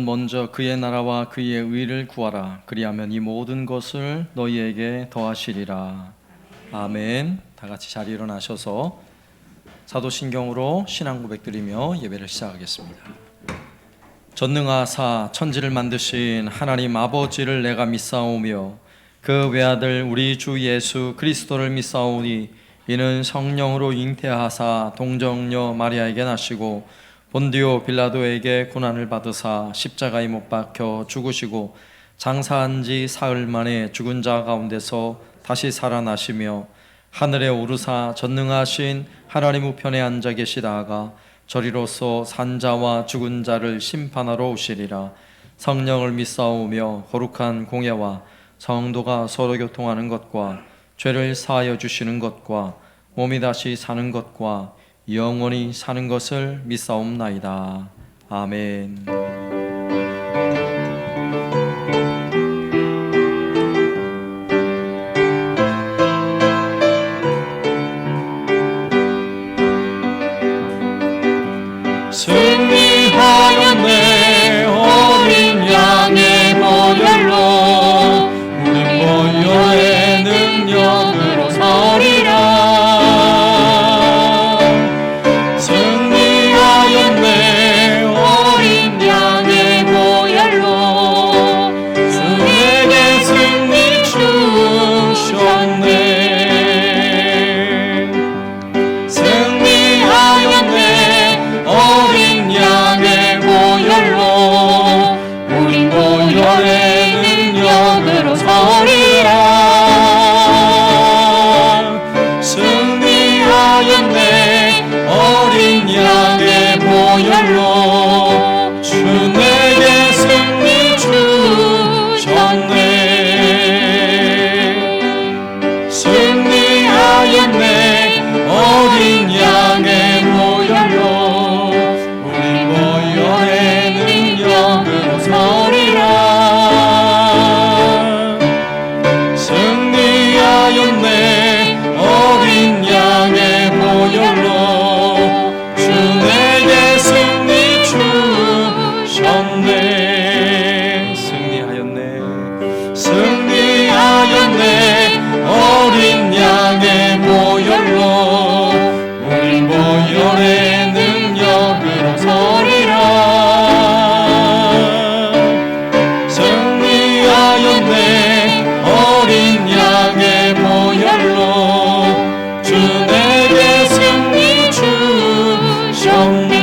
먼저 그의 나라와 그의 의를 구하라. 그리하면 이 모든 것을 너희에게 더하시리라. 아멘. 다 같이 자리 일어나셔서 사도신경으로 신앙 고백드리며 예배를 시작하겠습니다. 전능하사 천지를 만드신 하나님 아버지를 내가 믿사오며 그 외아들 우리 주 예수 그리스도를 믿사오니 이는 성령으로 잉태하사 동정녀 마리아에게 나시고 본디오 빌라도에게 고난을 받으사 십자가에 못 박혀 죽으시고 장사한 지 사흘 만에 죽은 자 가운데서 다시 살아나시며 하늘에 오르사 전능하신 하나님 우편에 앉아 계시다가 저리로서 산자와 죽은 자를 심판하러 오시리라. 성령을 믿사오며 거룩한 공예와 성도가 서로 교통하는 것과 죄를 사하여 주시는 것과 몸이 다시 사는 것과 영원히 사는 것을 믿사옵나이다. 아멘. 승리하였네 어린 양의 보혈로 우리 보혈의 능력으로 서리라. 승리하였네 어린 양의 보혈로 주에게 승리 주셨네. 승리하였네 어린 양의 보혈로 우리 보혈의 능력으로 서리라. 승리하였네 어린 양의 보혈로 주 내게 승리 주셨네. 승리하였네 어린 양의 보혈로 우리 보혈의 능력으로 서리라. 승리하였네 어린 양의 보혈로 주 내게 승리 주셨네. 승리하였네 어린 양의 보혈로 우리 보혈의 능력으로 서리라. 승리하였네 어린 양의 보혈로 주 내게 승리 주셨네.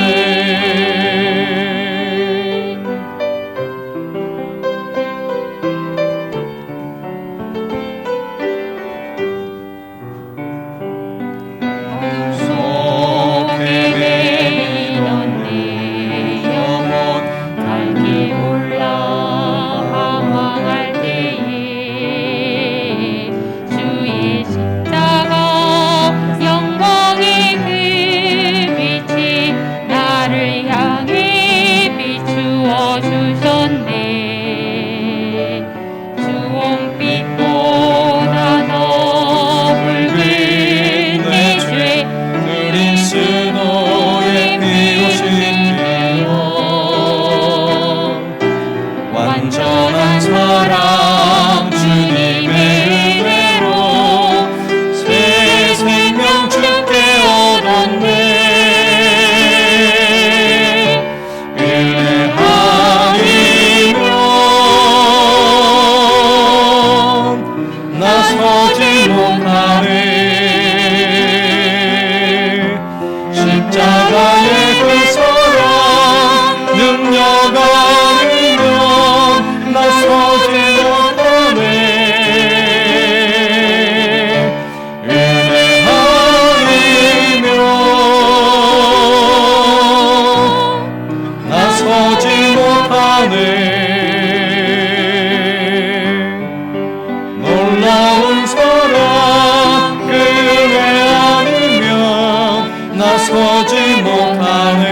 완전한 사랑 주님의 은혜로 새 생명 주께 얻었네. 은혜 아니면 나서지 못하네. 십자가의 그 사랑 능력 아니면 나서지 못하네. 은혜 아니면 나서지 못하네. 놀라운 사랑 그 은혜 아니면 나서지 못하네.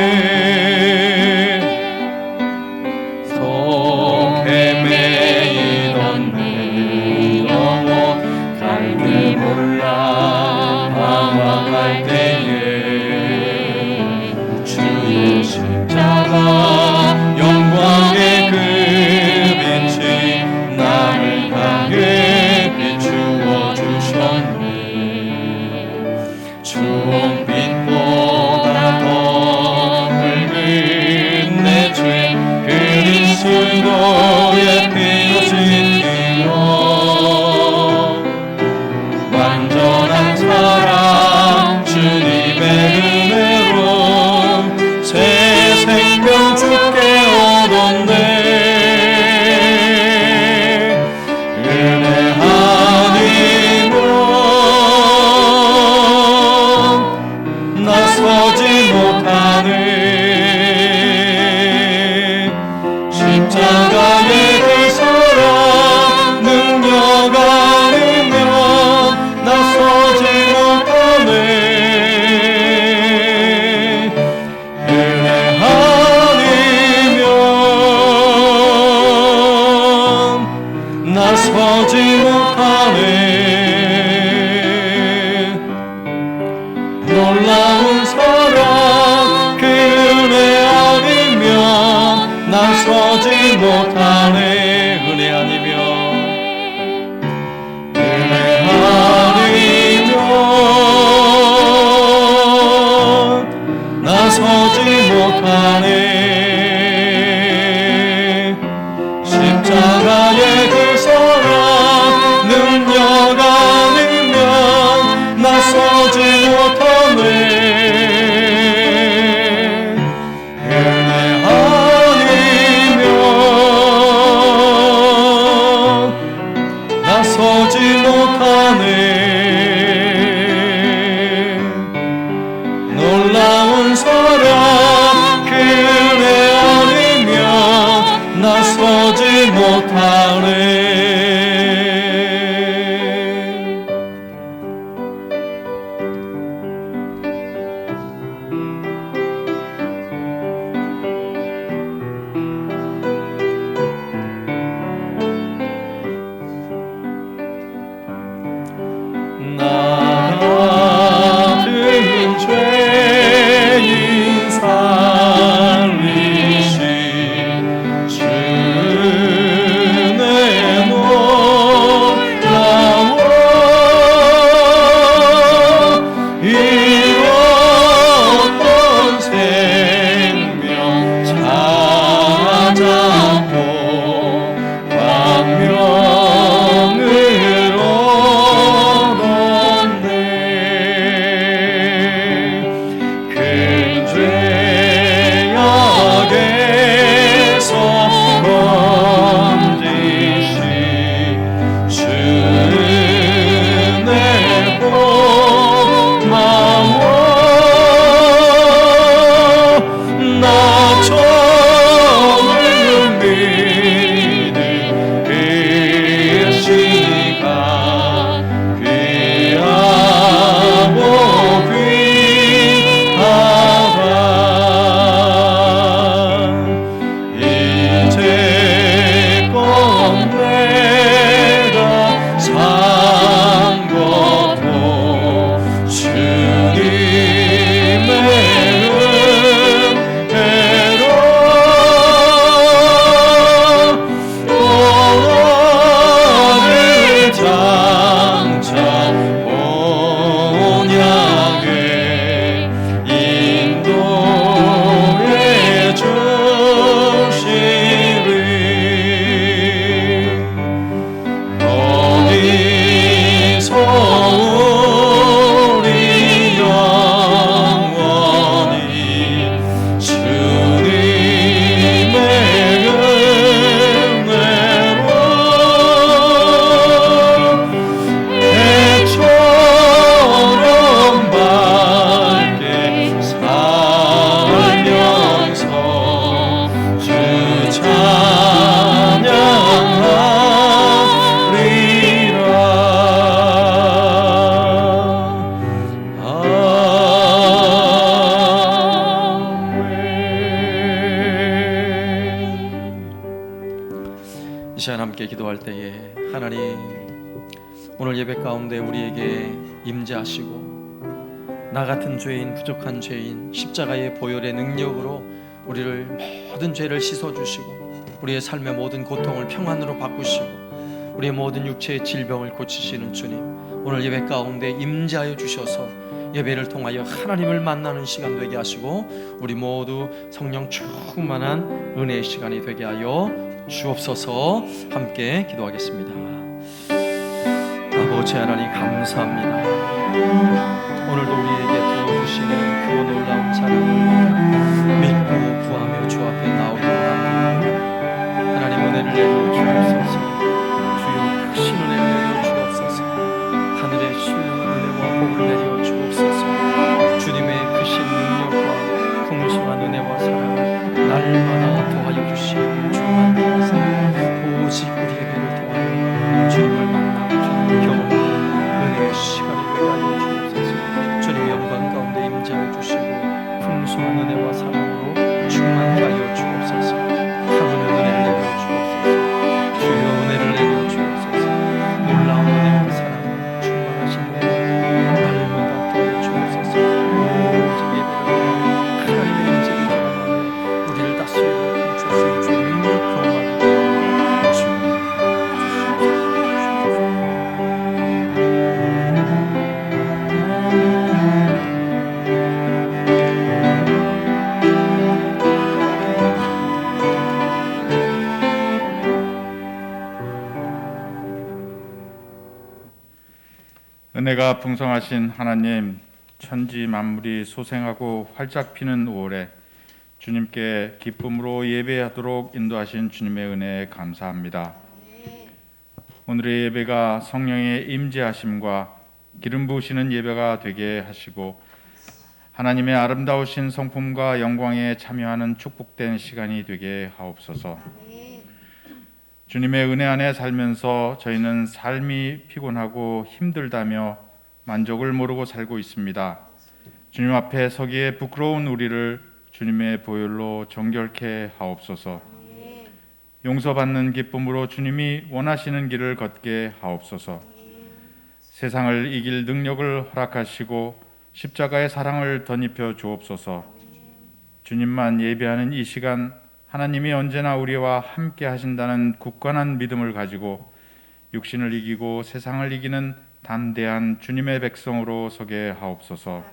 헤매이던 내 영혼 갈길 몰라 방황할 때에 주의 십자가 영광의 십자가의 그 사랑 능력 아니면 나서지 못하네. 은혜 아니면 나서지 못하네. 놀라운 사랑 그 은혜 아니면 나서지 못하네. 은혜 아니면 나서지 못하네. 십자가의 그 사랑 능력 아니면 나서지 못하네. 은혜 아니면 나서지 못하네. 놀라운 사랑 그 은혜 아니면 나서지 못하네. 나 같은 죄인 살리신 주의 놀라워 잃었던 생명 찾았고 광명을 얻었네. 큰 죄악에서 건지신 주의 고마워. 나 처음 믿는 그 시간 귀하고 귀하다. 이제껏 내가 산 것도 주님의 은혜로 나를 장차 본향에 인도해 주시리. 거기서 우리 영원히 주님의 은혜로 해처럼 밝게 살면서 주 찬양하리라. 이 시간 함께 기도할 때에 하나님 오늘 예배 가운데 우리에게 임재하시고 나 같은 죄인 부족한 죄인 십자가의 보혈의 능력으로 우리를 모든 죄를 씻어주시고 우리의 삶의 모든 고통을 평안으로 바꾸시고 우리의 모든 육체의 질병을 고치시는 주님, 오늘 예배 가운데 임재하여 주셔서 예배를 통하여 하나님을 만나는 시간 되게 하시고 우리 모두 성령 충만한 은혜의 시간이 되게 하여 주옵소서. 함께 기도하겠습니다. 아버지 하나님 감사합니다. 오늘도 우리에게 부어주시는 그 놀라운 사랑을 믿고 구하며 주 앞에 나오기를 합니다. 하나님 은혜를 내려 주옵소서. 주여 크신 은혜를 내려 주옵소서. 하늘의 신령한 은혜와 복을 내려 주옵소서. 주님의 크신 능력과 풍성한 은혜와 사랑을 날마다 더하여 주시고 주만 은혜가 풍성하신 하나님, 천지 만물이 소생하고 활짝 피는 5월에 주님께 기쁨으로 예배하도록 인도하신 주님의 은혜에 감사합니다. 오늘의 예배가 성령의 임재하심과 기름 부으시는 예배가 되게 하시고 하나님의 아름다우신 성품과 영광에 참여하는 축복된 시간이 되게 하옵소서. 주님의 은혜 안에 살면서 저희는 삶이 피곤하고 힘들다며 만족을 모르고 살고 있습니다. 주님 앞에 서기에 부끄러운 우리를 주님의 보혈로 정결케 하옵소서. 용서받는 기쁨으로 주님이 원하시는 길을 걷게 하옵소서. 세상을 이길 능력을 허락하시고 십자가의 사랑을 덧입혀 주옵소서. 주님만 예배하는 이 시간, 하나님이 언제나 우리와 함께 하신다는 굳건한 믿음을 가지고 육신을 이기고 세상을 이기는 담대한 주님의 백성으로 서게 하옵소서.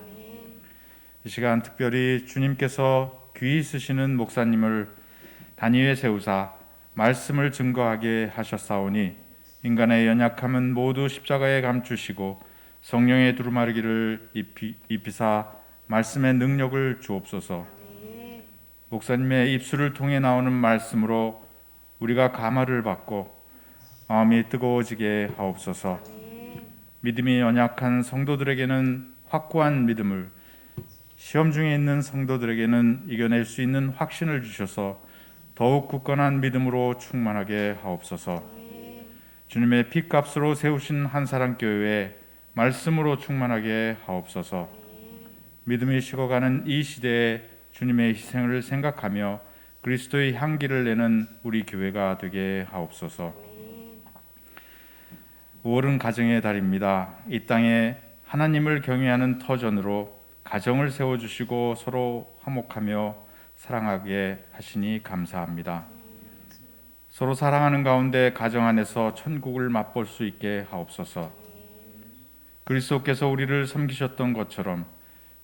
이 시간 특별히 주님께서 귀히 쓰시는 목사님을 단위에 세우사 말씀을 증거하게 하셨사오니 인간의 연약함은 모두 십자가에 감추시고 성령의 두루마리기를 입히사 말씀의 능력을 주옵소서. 목사님의 입술을 통해 나오는 말씀으로 우리가 감화를 받고 마음이 뜨거워지게 하옵소서. 믿음이 연약한 성도들에게는 확고한 믿음을, 시험 중에 있는 성도들에게는 이겨낼 수 있는 확신을 주셔서 더욱 굳건한 믿음으로 충만하게 하옵소서. 주님의 피값으로 세우신 한사랑교회에 말씀으로 충만하게 하옵소서. 믿음이 식어가는 이 시대에 주님의 희생을 생각하며 그리스도의 향기를 내는 우리 교회가 되게 하옵소서. 5월은 가정의 달입니다. 이 땅에 하나님을 경외하는 터전으로 가정을 세워주시고 서로 화목하며 사랑하게 하시니 감사합니다. 서로 사랑하는 가운데 가정 안에서 천국을 맛볼 수 있게 하옵소서. 그리스도께서 우리를 섬기셨던 것처럼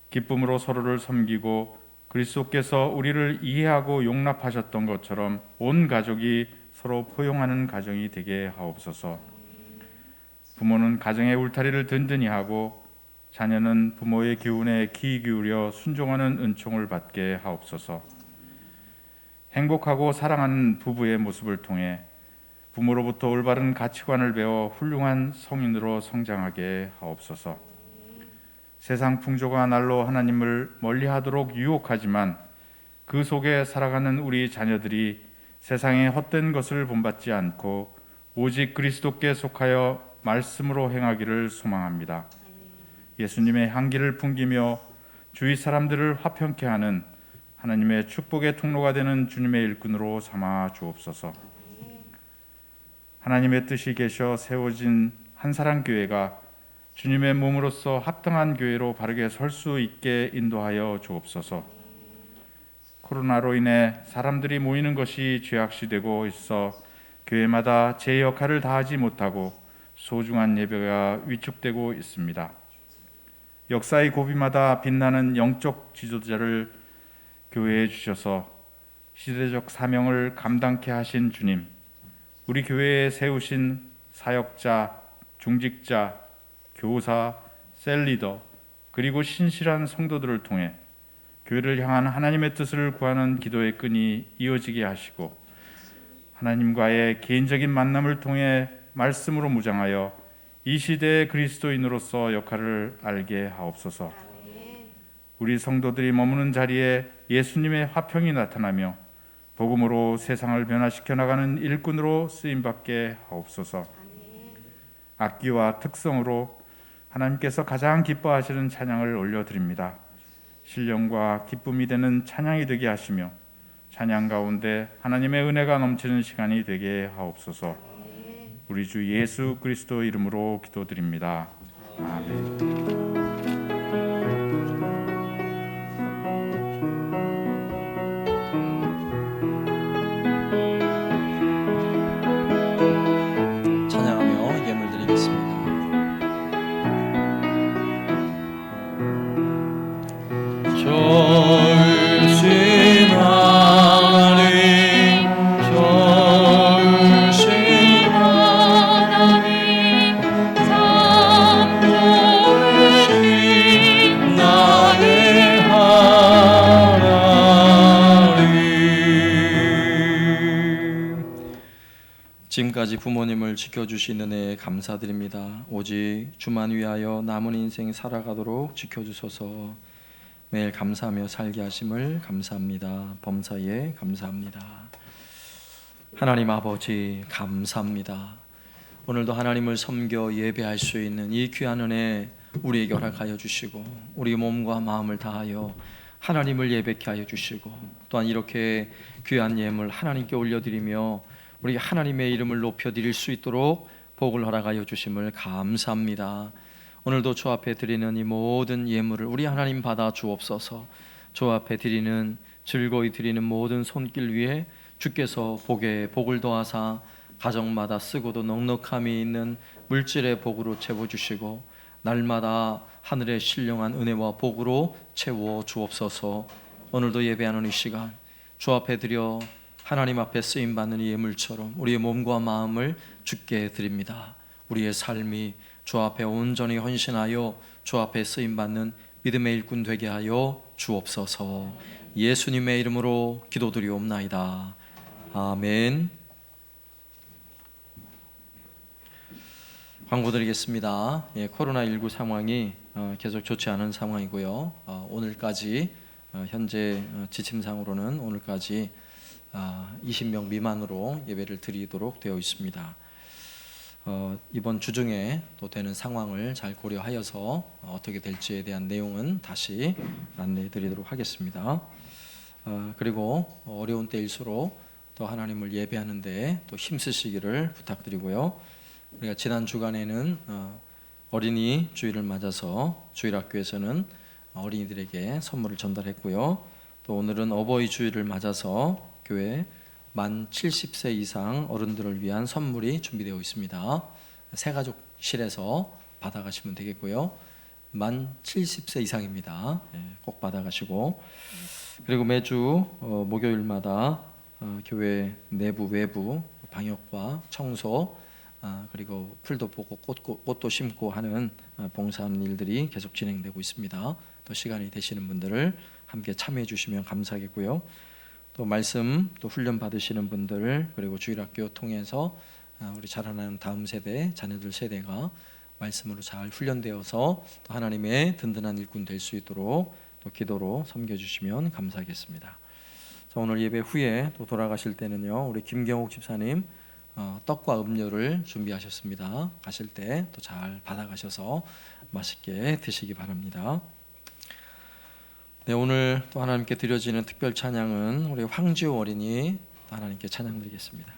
기쁨으로 서로를 섬기고 그리스도께서 우리를 이해하고 용납하셨던 것처럼 온 가족이 서로 포용하는 가정이 되게 하옵소서. 부모는 가정의 울타리를 든든히 하고 자녀는 부모의 교훈에 귀 기울여 순종하는 은총을 받게 하옵소서. 행복하고 사랑하는 부부의 모습을 통해 부모로부터 올바른 가치관을 배워 훌륭한 성인으로 성장하게 하옵소서. 세상 풍조가 날로 하나님을 멀리하도록 유혹하지만 그 속에 살아가는 우리 자녀들이 세상의 헛된 것을 본받지 않고 오직 그리스도께 속하여 말씀으로 행하기를 소망합니다. 예수님의 향기를 풍기며 주위 사람들을 화평케 하는 하나님의 축복의 통로가 되는 주님의 일꾼으로 삼아 주옵소서. 하나님의 뜻이 계셔 세워진 한사랑교회가 주님의 몸으로서 합당한 교회로 바르게 설 수 있게 인도하여 주옵소서. 코로나로 인해 사람들이 모이는 것이 죄악시되고 있어 교회마다 제 역할을 다하지 못하고 소중한 예배가 위축되고 있습니다. 역사의 고비마다 빛나는 영적 지도자를 교회에 주셔서 시대적 사명을 감당케 하신 주님, 우리 교회에 세우신 사역자, 중직자, 교사, 셀리더, 그리고 신실한 성도들을 통해 교회를 향한 하나님의 뜻을 구하는 기도의 끈이 이어지게 하시고 하나님과의 개인적인 만남을 통해 말씀으로 무장하여 이 시대의 그리스도인으로서 역할을 알게 하옵소서. 우리 성도들이 머무는 자리에 예수님의 화평이 나타나며 복음으로 세상을 변화시켜 나가는 일꾼으로 쓰임받게 하옵소서. 악기와 특성으로 하나님께서 가장 기뻐하시는 찬양을 올려드립니다. 신령과 기쁨이 되는 찬양이 되게 하시며 찬양 가운데 하나님의 은혜가 넘치는 시간이 되게 하옵소서. 우리 주 예수 그리스도 이름으로 기도드립니다. 아멘. 찬양하며 예물 드리겠습니다. 절신 하나님, 절신 하나님, 참 지금까지 부모님을 지켜주시는 은혜에 감사드립니다. 오직 주만 위하여 남은 인생 살아가도록 지켜주소서. 매일 감사하며 살게 하심을 감사합니다. 범사에 감사합니다. 하나님 아버지 감사합니다. 오늘도 하나님을 섬겨 예배할 수 있는 이 귀한 은혜 우리에게 허락하여 주시고, 우리 몸과 마음을 다하여 하나님을 예배케 하여 주시고, 또한 이렇게 귀한 예물 하나님께 올려드리며 우리 하나님의 이름을 높여드릴 수 있도록 복을 허락하여 주심을 감사합니다. 오늘도 주 앞에 드리는 이 모든 예물을 우리 하나님 받아 주옵소서. 주 앞에 드리는, 즐거이 드리는 모든 손길 위에 주께서 복에 복을 더하사 가정마다 쓰고도 넉넉함이 있는 물질의 복으로 채워주시고, 날마다 하늘의 신령한 은혜와 복으로 채워 주옵소서. 오늘도 예배하는 이 시간 주 앞에 드려 하나님 앞에 쓰임받는 이 예물처럼 우리의 몸과 마음을 주께 드립니다. 우리의 삶이 주 앞에 온전히 헌신하여 주 앞에 쓰임받는 믿음의 일꾼 되게 하여 주옵소서. 예수님의 이름으로 기도드리옵나이다. 아멘. 광고 드리겠습니다. 코로나19 상황이 계속 좋지 않은 상황이고요. 오늘까지 현재 지침상으로는 오늘까지 20명 미만으로 예배를 드리도록 되어 있습니다. 이번 주 중에 또 되는 상황을 잘 고려하여서 어떻게 될지에 대한 내용은 다시 안내해 드리도록 하겠습니다. 그리고 어려운 때일수록 또 하나님을 예배하는데 또 힘쓰시기를 부탁드리고요. 우리가 지난 주간에는 어린이 주일을 맞아서 주일학교에서는 어린이들에게 선물을 전달했고요. 또 오늘은 어버이 주일을 맞아서 교회 만 70세 이상 어른들을 위한 선물이 준비되어 있습니다. 새가족실에서 받아가시면 되겠고요. 만 70세 이상입니다. 꼭 받아가시고, 그리고 매주 목요일마다 교회 내부 외부 방역과 청소, 그리고 풀도 보고 꽃도 심고 하는 봉사하는 일들이 계속 진행되고 있습니다. 또 시간이 되시는 분들을 함께 참여해 주시면 감사하겠고요. 또 말씀 또 훈련 받으시는 분들, 그리고 주일학교 통해서 우리 자라나는 다음 세대, 자녀들 세대가 말씀으로 잘 훈련되어서 또 하나님의 든든한 일꾼 될 수 있도록 또 기도로 섬겨주시면 감사하겠습니다. 자, 오늘 예배 후에 또 돌아가실 때는요, 우리 김경옥 집사님 떡과 음료를 준비하셨습니다. 가실 때 또 잘 받아가셔서 맛있게 드시기 바랍니다. 네, 오늘 또 하나님께 드려지는 특별 찬양은 우리 황지호 어린이 하나님께 찬양 드리겠습니다.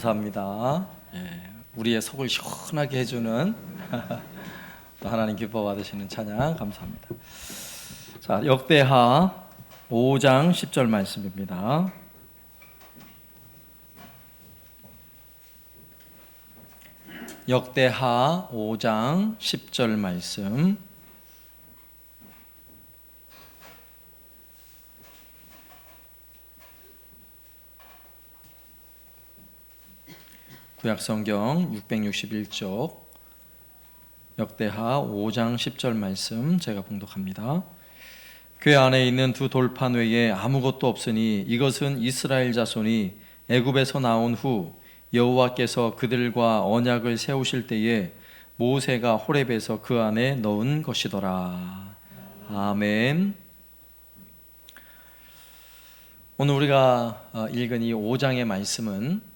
감사합니다. 우리의 속을 시원하게 해주는 또 하나님 기뻐 받으시는 찬양 감사합니다. 자, 역대하 5장 10절 말씀입니다. 역대하 5장 10절 말씀. 구약성경 661쪽 역대하 5장 10절 말씀 제가 봉독합니다. 궤 안에 있는 두 돌판 외에 아무것도 없으니 이것은 이스라엘 자손이 애굽에서 나온 후 여호와께서 그들과 언약을 세우실 때에 모세가 호렙에서 그 안에 넣은 것이더라. 아멘. 오늘 우리가 읽은 이 5장의 말씀은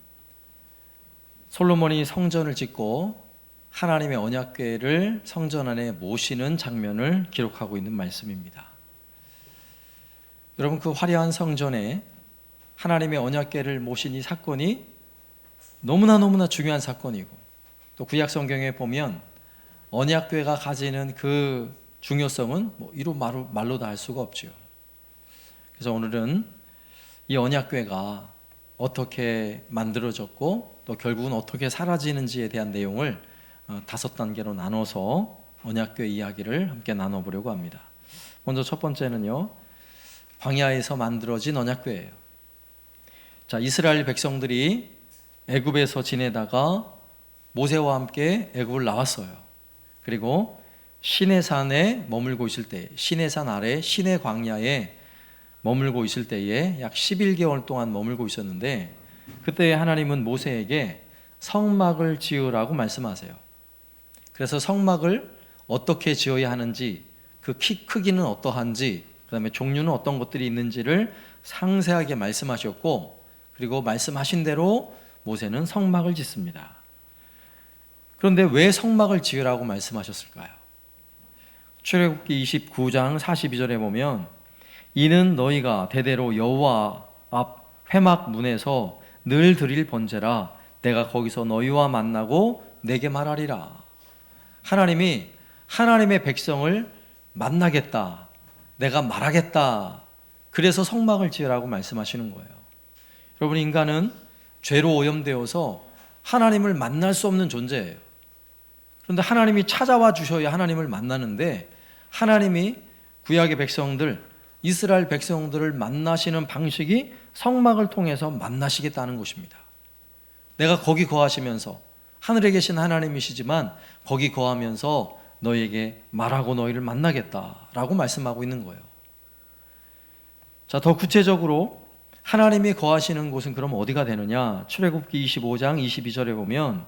솔로몬이 성전을 짓고 하나님의 언약궤를 성전 안에 모시는 장면을 기록하고 있는 말씀입니다. 여러분, 그 화려한 성전에 하나님의 언약궤를 모신 이 사건이 너무나 중요한 사건이고, 또 구약 성경에 보면 언약궤가 가지는 그 중요성은 이루 말로 다 할 수가 없죠. 그래서 오늘은 이 언약궤가 어떻게 만들어졌고 또 결국은 어떻게 사라지는지에 대한 내용을 5단계로 나눠서 언약궤 이야기를 함께 나눠보려고 합니다. 먼저 첫 번째는요, 광야에서 만들어진 언약궤예요. 자, 이스라엘 백성들이 애굽에서 지내다가 모세와 함께 애굽을 나왔어요. 그리고 시내산에 머물고 있을 때, 시내산 아래 시내 광야에 머물고 있을 때에 약 11개월 동안 머물고 있었는데, 그때 하나님은 모세에게 성막을 지으라고 말씀하세요. 그래서 성막을 어떻게 지어야 하는지, 그 키 크기는 어떠한지, 그 다음에 종류는 어떤 것들이 있는지를 상세하게 말씀하셨고, 그리고 말씀하신 대로 모세는 성막을 짓습니다. 그런데 왜 성막을 지으라고 말씀하셨을까요? 출애굽기 29장 42절에 보면 이는 너희가 대대로 여호와 앞 회막 문에서 늘 드릴 번제라. 내가 거기서 너희와 만나고 내게 말하리라. 하나님이 하나님의 백성을 만나겠다, 내가 말하겠다, 그래서 성막을 지으라고 말씀하시는 거예요. 여러분, 인간은 죄로 오염되어서 하나님을 만날 수 없는 존재예요. 그런데 하나님이 찾아와 주셔야 하나님을 만나는데, 하나님이 구약의 백성들, 이스라엘 백성들을 만나시는 방식이 성막을 통해서 만나시겠다는 것입니다. 내가 거기 거하시면서, 하늘에 계신 하나님이시지만 거기 거하면서 너희에게 말하고 너희를 만나겠다라고 말씀하고 있는 거예요. 자, 더 구체적으로 하나님이 거하시는 곳은 그럼 어디가 되느냐? 출애굽기 25장 22절에 보면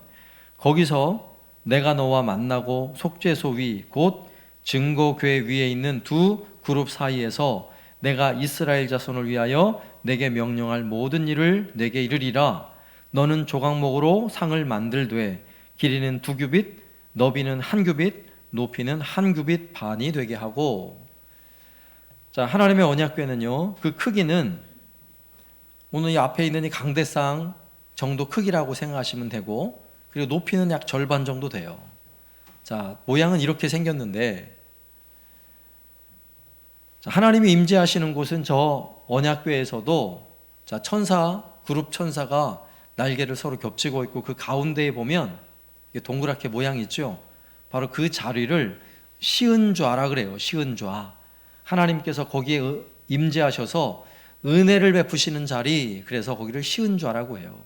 거기서 내가 너와 만나고 속죄소 위 곧 증거궤 위에 있는 두 그룹 사이에서 내가 이스라엘 자손을 위하여 내게 명령할 모든 일을 내게 이르리라. 너는 조각목으로 상을 만들되 길이는 2규빗, 너비는 1규빗, 높이는 1규빗 반이 되게 하고. 자, 하나님의 언약궤는요, 그 크기는 오늘 이 앞에 있는 이 강대상 정도 크기라고 생각하시면 되고, 그리고 높이는 약 절반 정도 돼요. 자, 모양은 이렇게 생겼는데, 자, 하나님이 임재하시는 곳은 저 언약궤에서도 자, 그룹 천사가 날개를 서로 겹치고 있고, 그 가운데에 보면 동그랗게 모양이 있죠. 바로 그 자리를 시은좌라 그래요. 시은좌. 하나님께서 거기에 임재하셔서 은혜를 베푸시는 자리, 그래서 거기를 시은좌라고 해요.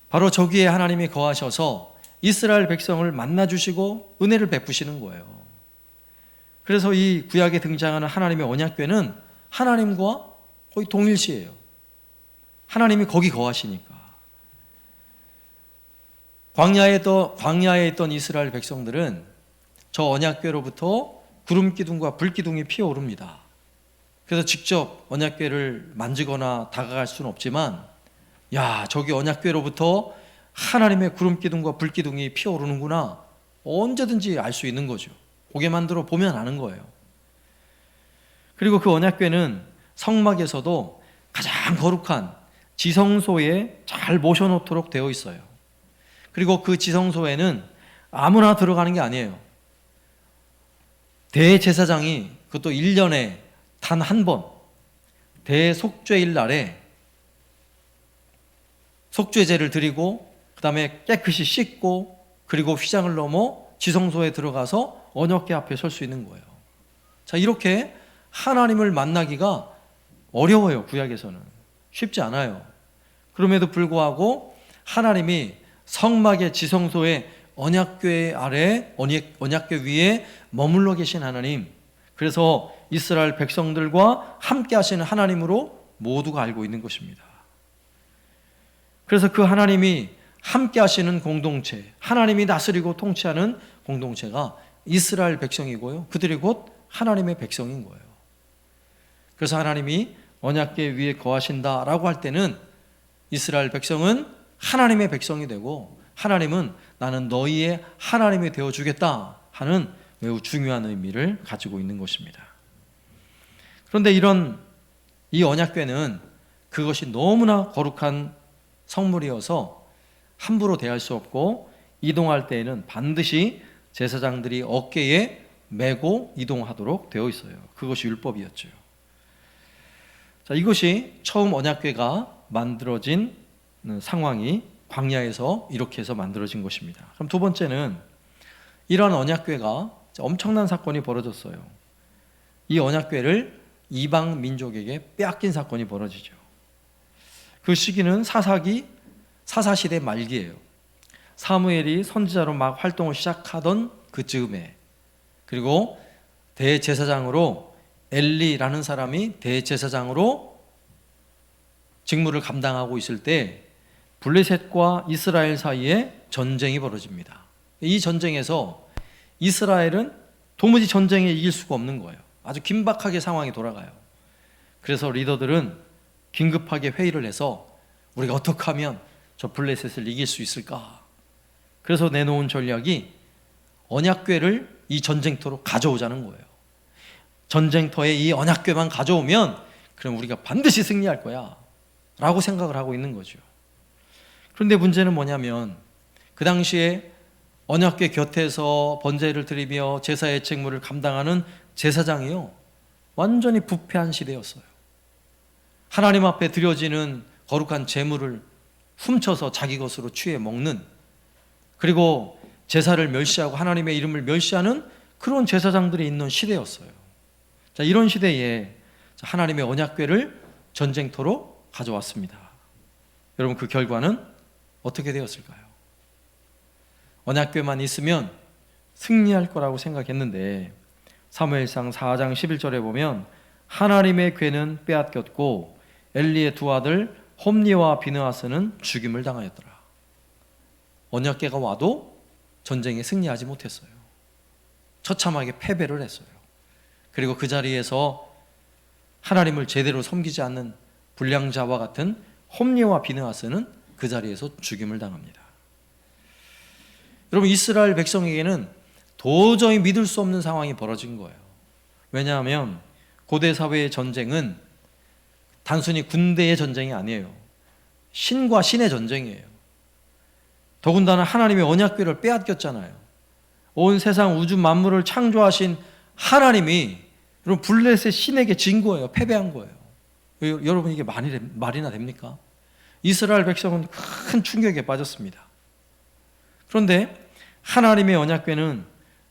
바로 저기에 하나님이 거하셔서 이스라엘 백성을 만나주시고 은혜를 베푸시는 거예요. 그래서 이 구약에 등장하는 하나님의 언약궤는 하나님과 거의 동일시예요. 하나님이 거기 거하시니까. 광야에 있던 이스라엘 백성들은 저 언약궤로부터 구름 기둥과 불 기둥이 피어오릅니다. 그래서 직접 언약궤를 만지거나 다가갈 수는 없지만, 야, 저기 언약궤로부터 하나님의 구름 기둥과 불 기둥이 피어오르는구나, 언제든지 알 수 있는 거죠. 고개만 들어 보면 아는 거예요. 그리고 그 언약궤는 성막에서도 가장 거룩한 지성소에 잘 모셔놓도록 되어 있어요. 그리고 그 지성소에는 아무나 들어가는 게 아니에요. 대제사장이 그것도 1년에 단 한 번 대속죄일 날에 속죄제를 드리고 그 다음에 깨끗이 씻고 그리고 휘장을 넘어 지성소에 들어가서 언약궤 앞에 설 수 있는 거예요. 자, 이렇게 하나님을 만나기가 어려워요. 구약에서는 쉽지 않아요. 그럼에도 불구하고 하나님이 성막의 지성소에 언약궤 아래 언약궤 위에 머물러 계신 하나님, 그래서 이스라엘 백성들과 함께 하시는 하나님으로 모두가 알고 있는 것입니다. 그래서 그 하나님이 함께 하시는 공동체, 하나님이 다스리고 통치하는 공동체가 이스라엘 백성이고요, 그들이 곧 하나님의 백성인 거예요. 그래서 하나님이 언약궤 위에 거하신다라고 할 때는 이스라엘 백성은 하나님의 백성이 되고 하나님은 나는 너희의 하나님이 되어주겠다 하는 매우 중요한 의미를 가지고 있는 것입니다. 그런데 이 언약궤는 그것이 너무나 거룩한 성물이어서 함부로 대할 수 없고 이동할 때에는 반드시 제사장들이 어깨에 메고 이동하도록 되어 있어요. 그것이 율법이었죠. 자, 이것이 처음 언약궤가 만들어진 상황이 광야에서 이렇게 해서 만들어진 것입니다. 그럼 두 번째는 이러한 언약궤가 엄청난 사건이 벌어졌어요. 이 언약궤를 이방 민족에게 빼앗긴 사건이 벌어지죠. 그 시기는 사사시대 말기예요. 사무엘이 선지자로 막 활동을 시작하던 그즈음에, 그리고 대제사장으로 엘리라는 사람이 대제사장으로 직무를 감당하고 있을 때 블레셋과 이스라엘 사이에 전쟁이 벌어집니다. 이 전쟁에서 이스라엘은 도무지 전쟁에 이길 수가 없는 거예요. 아주 긴박하게 상황이 돌아가요. 그래서 리더들은 긴급하게 회의를 해서 우리가 어떻게 하면 저 블레셋을 이길 수 있을까? 그래서 내놓은 전략이 언약궤를 이 전쟁터로 가져오자는 거예요. 전쟁터에 이 언약궤만 가져오면 그럼 우리가 반드시 승리할 거야 라고 생각을 하고 있는 거죠. 그런데 문제는 뭐냐면 그 당시에 언약궤 곁에서 번제를 드리며 제사의 책무를 감당하는 제사장이요, 완전히 부패한 시대였어요. 하나님 앞에 드려지는 거룩한 제물을 훔쳐서 자기 것으로 취해 먹는, 그리고 제사를 멸시하고 하나님의 이름을 멸시하는 그런 제사장들이 있는 시대였어요. 자, 이런 시대에 하나님의 언약궤를 전쟁터로 가져왔습니다. 여러분, 그 결과는 어떻게 되었을까요? 언약궤만 있으면 승리할 거라고 생각했는데 사무엘상 4장 11절에 보면 하나님의 궤는 빼앗겼고 엘리의 두 아들 홈니와 비느하스는 죽임을 당하였더라. 언약궤가 와도 전쟁에 승리하지 못했어요. 처참하게 패배를 했어요. 그리고 그 자리에서 하나님을 제대로 섬기지 않는 불량자와 같은 홈니와 비느하스는 그 자리에서 죽임을 당합니다. 여러분, 이스라엘 백성에게는 도저히 믿을 수 없는 상황이 벌어진 거예요. 왜냐하면 고대 사회의 전쟁은 단순히 군대의 전쟁이 아니에요. 신과 신의 전쟁이에요. 더군다나 하나님의 언약궤를 빼앗겼잖아요. 온 세상 우주 만물을 창조하신 하나님이 여러분 블레셋 신에게 진 거예요. 패배한 거예요. 여러분, 이게 말이나 됩니까? 이스라엘 백성은 큰 충격에 빠졌습니다. 그런데 하나님의 언약궤는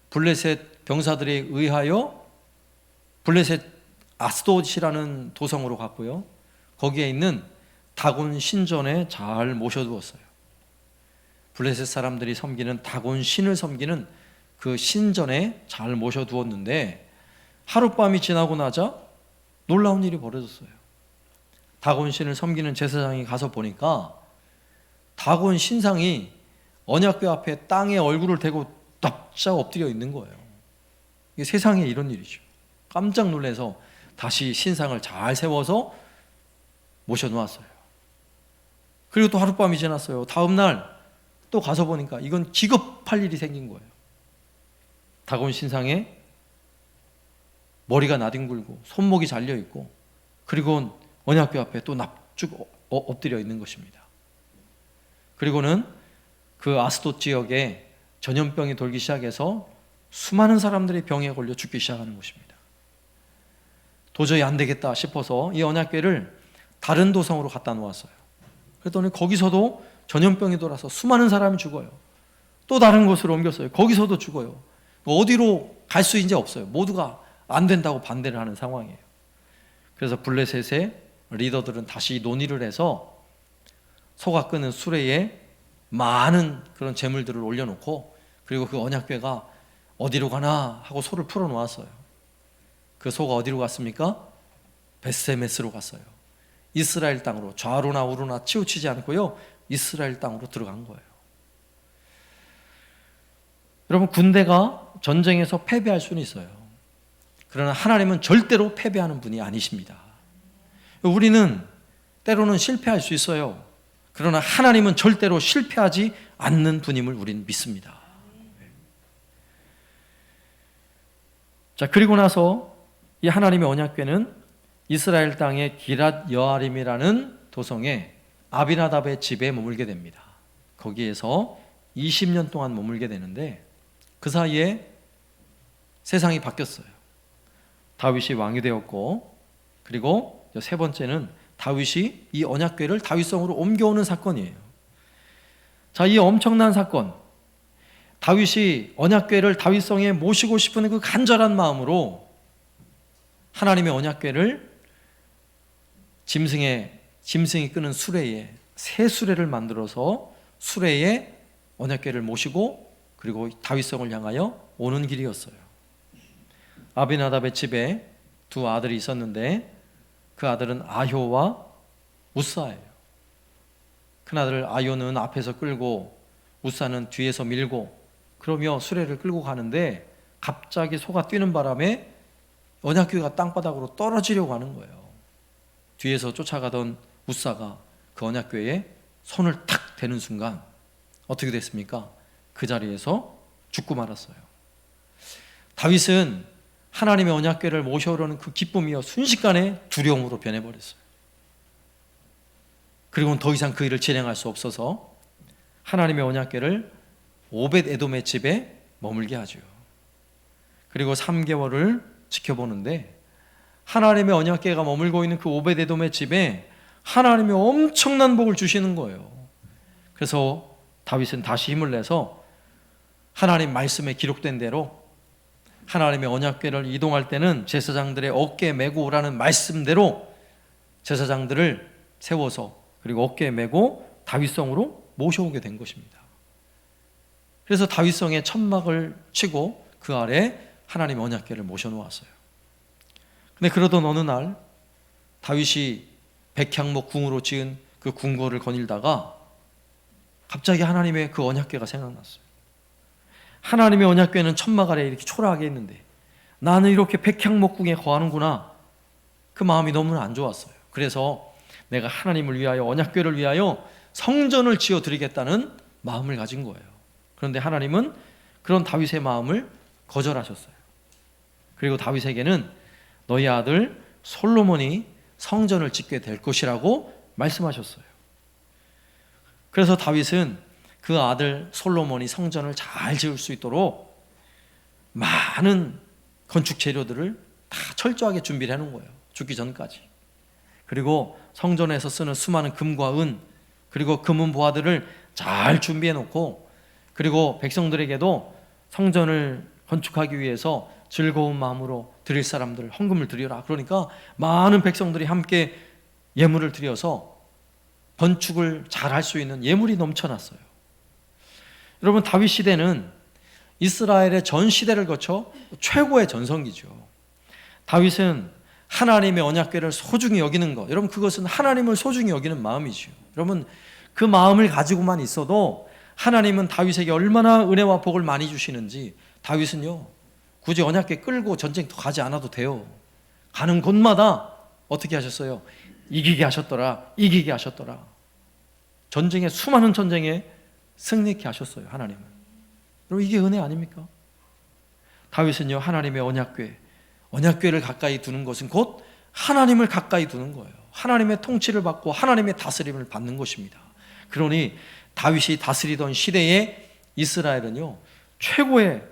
블레셋 병사들에 의하여 블레셋 아스돗이라는 도성으로 갔고요, 거기에 있는 다곤 신전에 잘 모셔두었어요. 블레셋 사람들이 섬기는 다곤 신을 섬기는 그 신전에 잘 모셔두었는데 하룻밤이 지나고 나자 놀라운 일이 벌어졌어요. 다곤 신을 섬기는 제사장이 가서 보니까 다곤 신상이 언약궤 앞에 땅에 얼굴을 대고 납작 엎드려 있는 거예요. 이게 세상에 이런 일이죠. 깜짝 놀라서 다시 신상을 잘 세워서 모셔놓았어요. 그리고 또 하룻밤이 지났어요. 다음 날 또 가서 보니까 이건 기겁할 일이 생긴 거예요. 다곤 신상에 머리가 나뒹굴고 손목이 잘려있고, 그리고 언약궤 앞에 또 납작 엎드려 있는 것입니다. 그리고는 그 아스돗 지역에 전염병이 돌기 시작해서 수많은 사람들이 병에 걸려 죽기 시작하는 것입니다. 도저히 안 되겠다 싶어서 이 언약궤를 다른 도성으로 갖다 놓았어요. 그랬더니 거기서도 전염병이 돌아서 수많은 사람이 죽어요. 또 다른 곳으로 옮겼어요. 거기서도 죽어요. 어디로 갈 수 이제 없어요. 모두가 안 된다고 반대를 하는 상황이에요. 그래서 블레셋의 리더들은 다시 논의를 해서 소가 끄는 수레에 많은 그런 재물들을 올려놓고, 그리고 그 언약궤가 어디로 가나 하고 소를 풀어 놓았어요. 그 소가 어디로 갔습니까? 벳세메스로 갔어요. 이스라엘 땅으로 좌로나 우로나 치우치지 않고요, 이스라엘 땅으로 들어간 거예요. 여러분, 군대가 전쟁에서 패배할 수는 있어요. 그러나 하나님은 절대로 패배하는 분이 아니십니다. 우리는 때로는 실패할 수 있어요. 그러나 하나님은 절대로 실패하지 않는 분임을 우리는 믿습니다. 자, 그리고 나서 이 하나님의 언약궤는 이스라엘 땅의 기랏 여아림이라는 도성에 아비나답의 집에 머물게 됩니다. 거기에서 20년 동안 머물게 되는데, 그 사이에 세상이 바뀌었어요. 다윗이 왕이 되었고, 그리고 세 번째는 다윗이 이 언약궤를 다윗성으로 옮겨오는 사건이에요. 자, 이 엄청난 사건, 다윗이 언약궤를 다윗성에 모시고 싶은 그 간절한 마음으로 하나님의 언약궤를 짐승이 끄는 수레에, 새 수레를 만들어서 수레에 언약궤를 모시고 그리고 다윗성을 향하여 오는 길이었어요. 아비나답의 집에 두 아들이 있었는데 그 아들은 아효와 우사예요. 큰아들 아효는 앞에서 끌고 우사는 뒤에서 밀고 그러며 수레를 끌고 가는데, 갑자기 소가 뛰는 바람에 언약궤가 땅바닥으로 떨어지려고 하는 거예요. 뒤에서 쫓아가던 우사가 그 언약궤에 손을 탁 대는 순간 어떻게 됐습니까? 그 자리에서 죽고 말았어요. 다윗은 하나님의 언약궤를 모셔오려는 그 기쁨이요, 순식간에 두려움으로 변해버렸어요. 그리고는 더 이상 그 일을 진행할 수 없어서 하나님의 언약궤를 오벳 에돔의 집에 머물게 하죠. 그리고 3개월을 지켜보는데 하나님의 언약궤가 머물고 있는 그 오벳 에돔의 집에 하나님이 엄청난 복을 주시는 거예요. 그래서 다윗은 다시 힘을 내서 하나님 말씀에 기록된 대로 하나님의 언약궤를 이동할 때는 제사장들의 어깨에 메고 오라는 말씀대로 제사장들을 세워서 그리고 어깨에 메고 다윗성으로 모셔오게 된 것입니다. 그래서 다윗성에 천막을 치고 그 아래 하나님의 언약궤를 모셔놓았어요. 근데 그러던 어느 날 다윗이 백향목 궁으로 지은 그 궁궐을 거닐다가 갑자기 하나님의 그 언약궤가 생각났어요. 하나님의 언약궤는 천막 아래 이렇게 초라하게 있는데 나는 이렇게 백향목궁에 거하는구나. 그 마음이 너무나 안 좋았어요. 그래서 내가 하나님을 위하여, 언약궤를 위하여 성전을 지어드리겠다는 마음을 가진 거예요. 그런데 하나님은 그런 다윗의 마음을 거절하셨어요. 그리고 다윗에게는 너희 아들 솔로몬이 성전을 짓게 될 것이라고 말씀하셨어요. 그래서 다윗은 그 아들 솔로몬이 성전을 잘 지을 수 있도록 많은 건축 재료들을 다 철저하게 준비를 해놓은 거예요. 죽기 전까지. 그리고 성전에서 쓰는 수많은 금과 은, 그리고 금은 보화들을 잘 준비해 놓고, 그리고 백성들에게도 성전을 건축하기 위해서 즐거운 마음으로 드릴 사람들 헌금을 드리라. 그러니까 많은 백성들이 함께 예물을 드려서 건축을 잘 할 수 있는 예물이 넘쳐났어요. 여러분, 다윗 시대는 이스라엘의 전 시대를 거쳐 최고의 전성기죠. 다윗은 하나님의 언약궤를 소중히 여기는 것, 여러분 그것은 하나님을 소중히 여기는 마음이죠. 여러분 그 마음을 가지고만 있어도 하나님은 다윗에게 얼마나 은혜와 복을 많이 주시는지, 다윗은요 굳이 언약궤 끌고 전쟁터 가지 않아도 돼요. 가는 곳마다 어떻게 하셨어요? 이기게 하셨더라, 이기게 하셨더라. 전쟁에, 수많은 전쟁에 승리케 하셨어요. 하나님은. 여러분 이게 은혜 아닙니까? 다윗은요 하나님의 언약궤를 가까이 두는 것은 곧 하나님을 가까이 두는 거예요. 하나님의 통치를 받고 하나님의 다스림을 받는 것입니다. 그러니 다윗이 다스리던 시대에 이스라엘은요, 최고의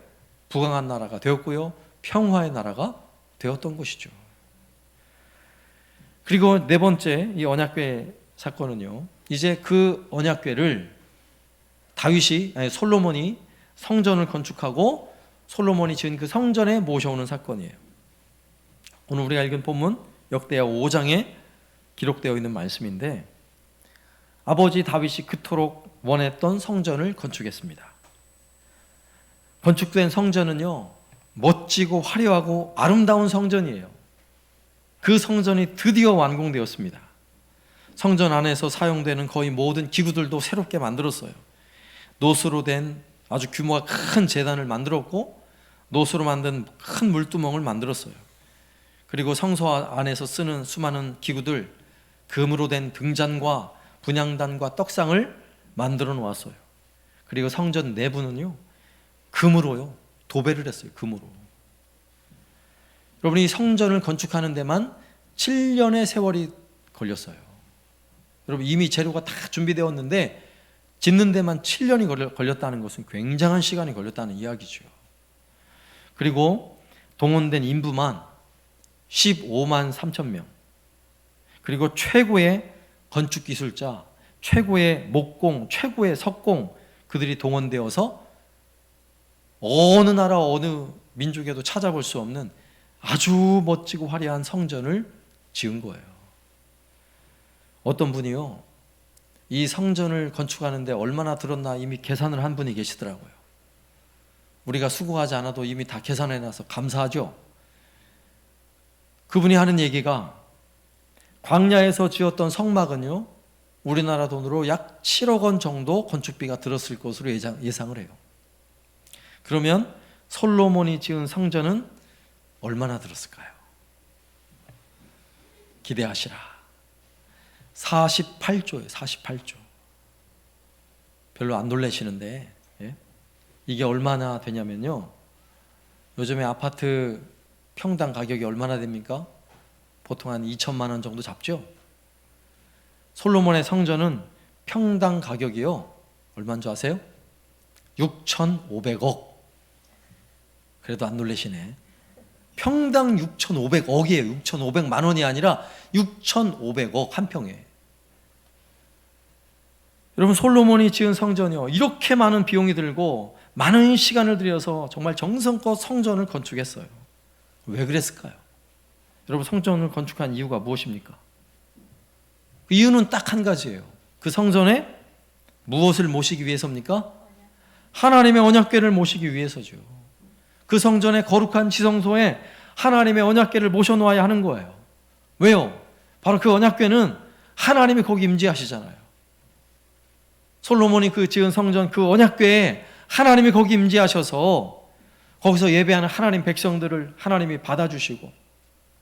부강한 나라가 되었고요, 평화의 나라가 되었던 것이죠. 그리고 네 번째 이 언약궤 사건은요, 이제 그 언약궤를 솔로몬이 성전을 건축하고 솔로몬이 지은 그 성전에 모셔오는 사건이에요. 오늘 우리가 읽은 본문 역대하 5장에 기록되어 있는 말씀인데, 아버지 다윗이 그토록 원했던 성전을 건축했습니다. 건축된 성전은요, 멋지고 화려하고 아름다운 성전이에요. 그 성전이 드디어 완공되었습니다. 성전 안에서 사용되는 거의 모든 기구들도 새롭게 만들었어요. 노수로 된 아주 규모가 큰 제단을 만들었고, 노수로 만든 큰 물두멍을 만들었어요. 그리고 성소 안에서 쓰는 수많은 기구들, 금으로 된 등잔과 분향단과 떡상을 만들어 놓았어요. 그리고 성전 내부는요, 금으로요, 도배를 했어요. 금으로. 여러분, 이 성전을 건축하는 데만 7년의 세월이 걸렸어요. 여러분, 이미 재료가 다 준비되었는데 짓는 데만 7년이 걸렸다는 것은 굉장한 시간이 걸렸다는 이야기죠. 그리고 동원된 인부만 15만 3천 명, 그리고 최고의 건축기술자, 최고의 목공, 최고의 석공, 그들이 동원되어서 어느 나라 어느 민족에도 찾아볼 수 없는 아주 멋지고 화려한 성전을 지은 거예요. 어떤 분이요, 이 성전을 건축하는데 얼마나 들었나 이미 계산을 한 분이 계시더라고요. 우리가 수고하지 않아도 이미 다 계산해놔서 감사하죠. 그분이 하는 얘기가, 광야에서 지었던 성막은요, 우리나라 돈으로 약 7억 원 정도 건축비가 들었을 것으로 예상을 해요. 그러면 솔로몬이 지은 성전은 얼마나 들었을까요? 기대하시라. 48조예요. 48조. 별로 안 놀라시는데, 예? 이게 얼마나 되냐면요, 요즘에 아파트 평당 가격이 얼마나 됩니까? 보통 한 2천만 원 정도 잡죠. 솔로몬의 성전은 평당 가격이요, 얼마인 줄 아세요? 6,500억. 그래도 안 놀라시네. 평당 6,500억이에요. 6,500만 원이 아니라 6,500억 한 평에. 여러분, 솔로몬이 지은 성전이요, 이렇게 많은 비용이 들고 많은 시간을 들여서 정말 정성껏 성전을 건축했어요. 왜 그랬을까요? 여러분, 성전을 건축한 이유가 무엇입니까? 그 이유는 딱 한 가지예요. 그 성전에 무엇을 모시기 위해서입니까? 하나님의 언약궤를 모시기 위해서죠. 그 성전의 거룩한 지성소에 하나님의 언약궤를 모셔놓아야 하는 거예요. 왜요? 바로 그 언약궤는 하나님이 거기 임재하시잖아요. 솔로몬이 그 지은 성전 그 언약궤에 하나님이 거기 임재하셔서 거기서 예배하는 하나님 백성들을 하나님이 받아주시고,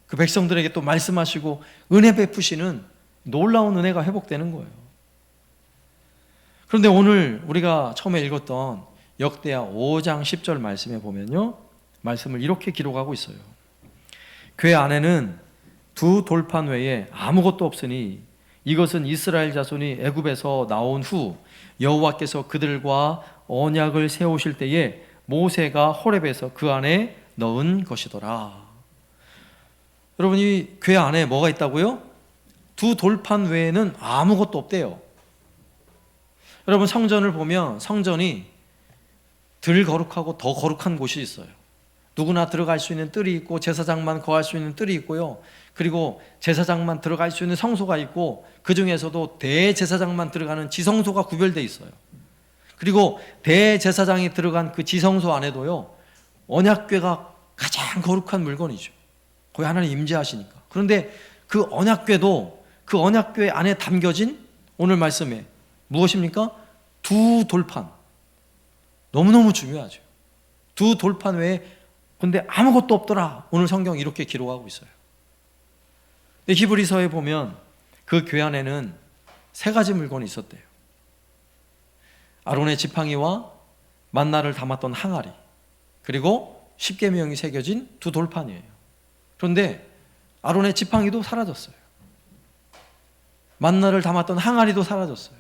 그 백성들에게 또 말씀하시고 은혜 베푸시는 놀라운 은혜가 회복되는 거예요. 그런데 오늘 우리가 처음에 읽었던 역대하 5장 10절 말씀에 보면요, 말씀을 이렇게 기록하고 있어요. 궤 안에는 두 돌판 외에 아무것도 없으니 이것은 이스라엘 자손이 애굽에서 나온 후 여호와께서 그들과 언약을 세우실 때에 모세가 호렙에서 그 안에 넣은 것이더라. 여러분, 이 궤 안에 뭐가 있다고요? 두 돌판 외에는 아무것도 없대요. 여러분, 성전을 보면 성전이 덜 거룩하고 더 거룩한 곳이 있어요. 누구나 들어갈 수 있는 뜰이 있고 제사장만 거할 수 있는 뜰이 있고요, 그리고 제사장만 들어갈 수 있는 성소가 있고, 그 중에서도 대제사장만 들어가는 지성소가 구별되어 있어요. 그리고 대제사장이 들어간 그 지성소 안에도요, 언약궤가 가장 거룩한 물건이죠. 거기 하나님 임재하시니까. 그런데 그 언약궤도 그 언약궤 안에 담겨진 오늘 말씀에 무엇입니까? 두 돌판. 너무너무 중요하죠. 두 돌판 외에 근데 아무것도 없더라. 오늘 성경 이렇게 기록하고 있어요. 근데 히브리서에 보면 그 궤 안에는 세 가지 물건이 있었대요. 아론의 지팡이와 만나를 담았던 항아리, 그리고 십계명이 새겨진 두 돌판이에요. 그런데 아론의 지팡이도 사라졌어요. 만나를 담았던 항아리도 사라졌어요.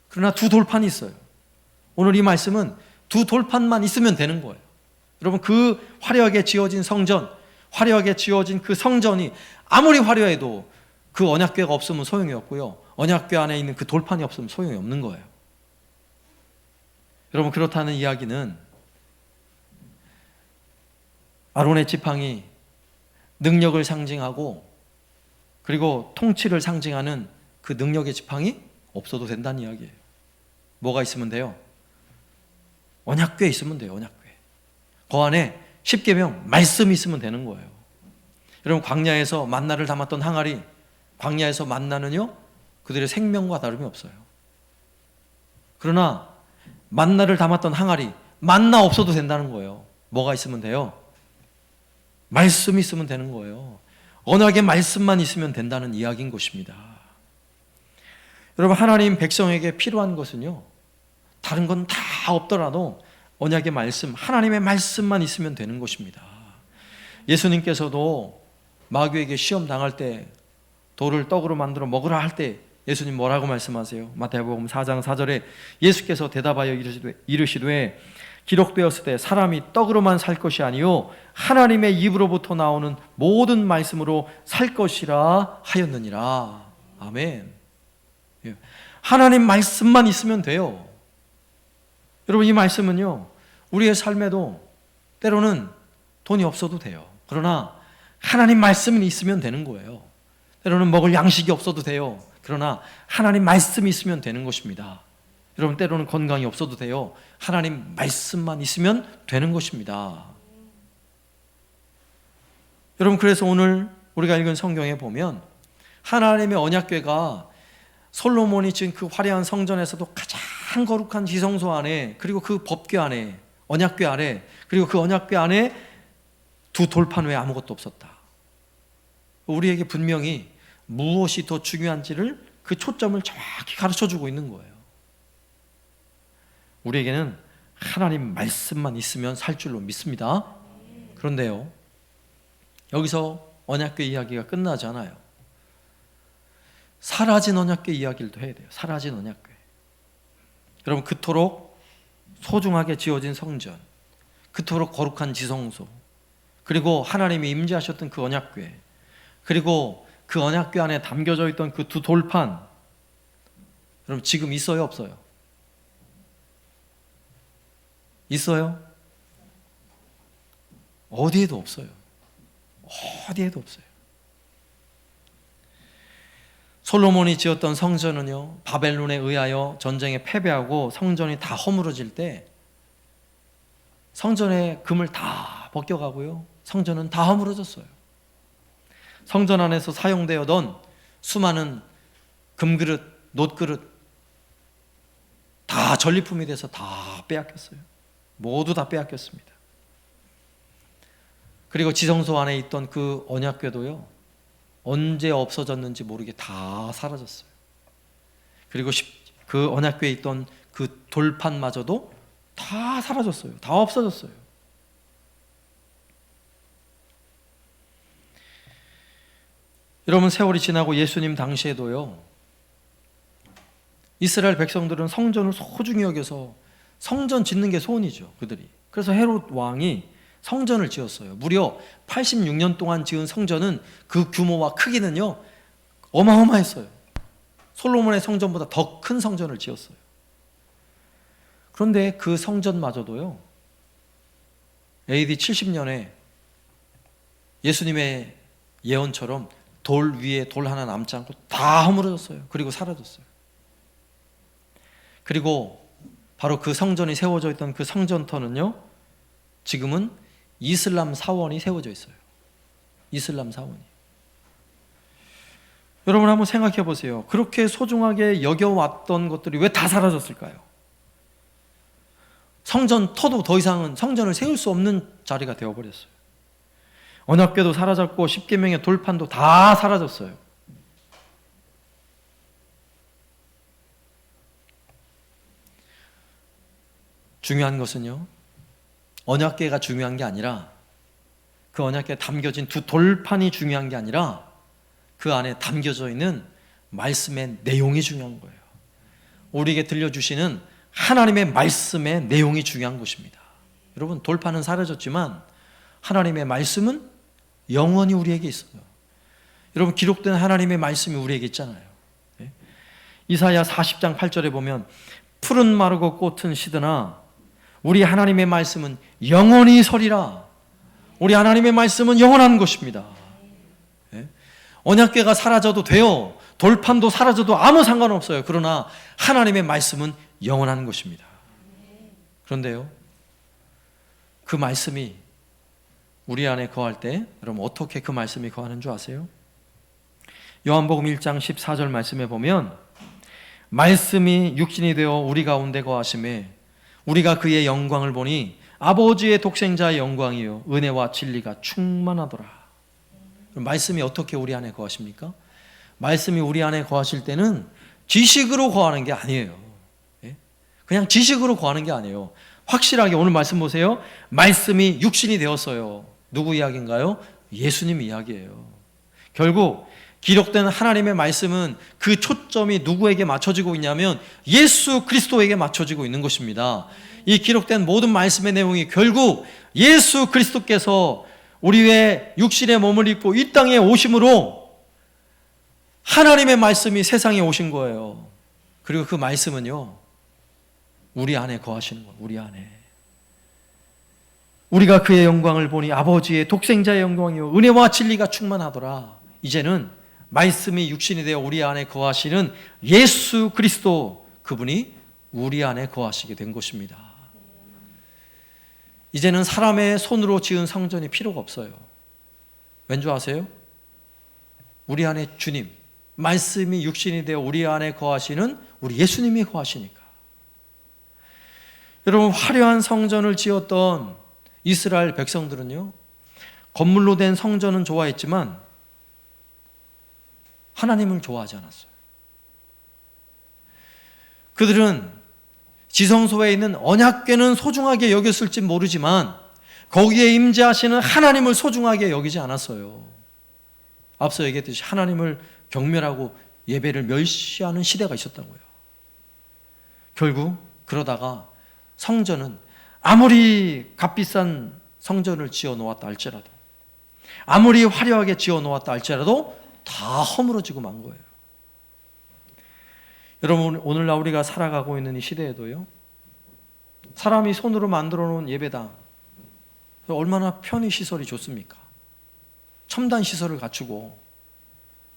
그러나 두 돌판이 있어요. 오늘 이 말씀은 두 돌판만 있으면 되는 거예요. 여러분, 그 화려하게 지어진 성전, 화려하게 지어진 그 성전이 아무리 화려해도 그 언약궤가 없으면 소용이 없고요, 언약궤 안에 있는 그 돌판이 없으면 소용이 없는 거예요. 여러분, 그렇다는 이야기는 아론의 지팡이, 능력을 상징하고 그리고 통치를 상징하는 그 능력의 지팡이 없어도 된다는 이야기예요. 뭐가 있으면 돼요? 언약궤 있으면 돼요. 언약궤. 그 안에 십계명 말씀이 있으면 되는 거예요. 여러분, 광야에서 만나를 담았던 항아리, 광야에서 만나는요 그들의 생명과 다름이 없어요. 그러나 만나를 담았던 항아리, 만나 없어도 된다는 거예요. 뭐가 있으면 돼요? 말씀이 있으면 되는 거예요. 언약의 말씀만 있으면 된다는 이야기인 것입니다. 여러분, 하나님 백성에게 필요한 것은요, 다른 건 다 없더라도 언약의 말씀, 하나님의 말씀만 있으면 되는 것입니다. 예수님께서도 마귀에게 시험 당할 때 돌을 떡으로 만들어 먹으라 할 때 예수님 뭐라고 말씀하세요? 마태복음 4장 4절에 예수께서 대답하여 이르시되 기록되었을 때 사람이 떡으로만 살 것이 아니요 하나님의 입으로부터 나오는 모든 말씀으로 살 것이라 하였느니라. 아멘. 하나님 말씀만 있으면 돼요. 여러분, 이 말씀은요 우리의 삶에도 때로는 돈이 없어도 돼요. 그러나 하나님 말씀이 있으면 되는 거예요. 때로는 먹을 양식이 없어도 돼요. 그러나 하나님 말씀이 있으면 되는 것입니다. 여러분, 때로는 건강이 없어도 돼요. 하나님 말씀만 있으면 되는 것입니다. 여러분, 그래서 오늘 우리가 읽은 성경에 보면 하나님의 언약궤가 솔로몬이 지은 그 화려한 성전에서도 가장 거룩한 지성소 안에, 그리고 그 법궤 안에, 언약궤 안에, 그리고 그 언약궤 안에 두 돌판 외에 아무것도 없었다. 우리에게 분명히 무엇이 더 중요한지를, 그 초점을 정확히 가르쳐주고 있는 거예요. 우리에게는 하나님 말씀만 있으면 살 줄로 믿습니다. 그런데요, 여기서 언약궤 이야기가 끝나지 않아요. 사라진 언약궤 이야기를 또 해야 돼요. 사라진 언약궤. 여러분, 그토록 소중하게 지어진 성전, 그토록 거룩한 지성소, 그리고 하나님이 임재하셨던 그 언약궤, 그리고 그 언약궤 안에 담겨져 있던 그 두 돌판, 여러분 지금 있어요, 없어요? 있어요? 어디에도 없어요. 어디에도 없어요. 솔로몬이 지었던 성전은요, 바벨론에 의하여 전쟁에 패배하고 성전이 다 허물어질 때 성전의 금을 다 벗겨가고요, 성전은 다 허물어졌어요. 성전 안에서 사용되었던 수많은 금그릇, 놋그릇 다 전리품이 돼서 다 빼앗겼어요. 모두 다 빼앗겼습니다. 그리고 지성소 안에 있던 그 언약궤도요, 언제 없어졌는지 모르게 다 사라졌어요. 그리고 그 언약궤에 있던 그 돌판마저도 다 사라졌어요. 다 없어졌어요. 여러분, 세월이 지나고 예수님 당시에도요, 이스라엘 백성들은 성전을 소중히 여겨서, 성전 짓는 게 소원이죠, 그들이. 그래서 헤롯 왕이 성전을 지었어요. 무려 86년 동안 지은 성전은 그 규모와 크기는요 어마어마했어요. 솔로몬의 성전보다 더 큰 성전을 지었어요. 그런데 그 성전마저도요, AD 70년에 예수님의 예언처럼 돌 위에 돌 하나 남지 않고 다 허물어졌어요. 그리고 사라졌어요. 그리고 바로 그 성전이 세워져 있던 그 성전터는요, 지금은 이슬람 사원이 세워져 있어요. 이슬람 사원이. 여러분, 한번 생각해 보세요. 그렇게 소중하게 여겨왔던 것들이 왜 다 사라졌을까요? 성전터도 더 이상은 성전을 세울 수 없는 자리가 되어버렸어요. 언약궤도 사라졌고 십계명의 돌판도 다 사라졌어요. 중요한 것은요, 언약궤가 중요한 게 아니라, 그 언약궤에 담겨진 두 돌판이 중요한 게 아니라, 그 안에 담겨져 있는 말씀의 내용이 중요한 거예요. 우리에게 들려주시는 하나님의 말씀의 내용이 중요한 것입니다. 여러분, 돌판은 사라졌지만 하나님의 말씀은 영원히 우리에게 있어요. 여러분, 기록된 하나님의 말씀이 우리에게 있잖아요. 이사야 40장 8절에 보면 풀은 마르고 꽃은 시드나 우리 하나님의 말씀은 영원히 서리라. 우리 하나님의 말씀은 영원한 것입니다. 언약궤가 사라져도 돼요. 돌판도 사라져도 아무 상관없어요. 그러나 하나님의 말씀은 영원한 것입니다. 그런데요, 그 말씀이 우리 안에 거할 때 여러분 어떻게 그 말씀이 거하는 줄 아세요? 요한복음 1장 14절 말씀에 보면 말씀이 육신이 되어 우리 가운데 거하심에 우리가 그의 영광을 보니 아버지의 독생자의 영광이요 은혜와 진리가 충만하더라. 말씀이 어떻게 우리 안에 거하십니까? 말씀이 우리 안에 거하실 때는 지식으로 거하는 게 아니에요. 그냥 지식으로 거하는 게 아니에요. 확실하게 오늘 말씀 보세요. 말씀이 육신이 되었어요. 누구 이야기인가요? 예수님 이야기예요. 결국 기록된 하나님의 말씀은 그 초점이 누구에게 맞춰지고 있냐면 예수 그리스도에게 맞춰지고 있는 것입니다. 이 기록된 모든 말씀의 내용이 결국 예수 그리스도께서 우리의 육신의 몸을 입고 이 땅에 오심으로 하나님의 말씀이 세상에 오신 거예요. 그리고 그 말씀은요, 우리 안에 거하시는 거예요. 우리 안에. 우리가 그의 영광을 보니 아버지의 독생자의 영광이요 은혜와 진리가 충만하더라. 이제는 말씀이 육신이 되어 우리 안에 거하시는 예수 그리스도, 그분이 우리 안에 거하시게 된 것입니다. 이제는 사람의 손으로 지은 성전이 필요가 없어요. 왠지 아세요? 우리 안에 주님, 말씀이 육신이 되어 우리 안에 거하시는 우리 예수님이 거하시니까. 여러분, 화려한 성전을 지었던 이스라엘 백성들은요, 건물로 된 성전은 좋아했지만 하나님을 좋아하지 않았어요. 그들은 지성소에 있는 언약궤는 소중하게 여겼을지 모르지만 거기에 임재하시는 하나님을 소중하게 여기지 않았어요. 앞서 얘기했듯이 하나님을 경멸하고 예배를 멸시하는 시대가 있었다고요. 결국 그러다가 성전은 아무리 값비싼 성전을 지어 놓았다 할지라도, 아무리 화려하게 지어 놓았다 할지라도 다 허물어지고 만 거예요. 여러분, 오늘날 우리가 살아가고 있는 이 시대에도요, 사람이 손으로 만들어 놓은 예배당, 얼마나 편의시설이 좋습니까? 첨단 시설을 갖추고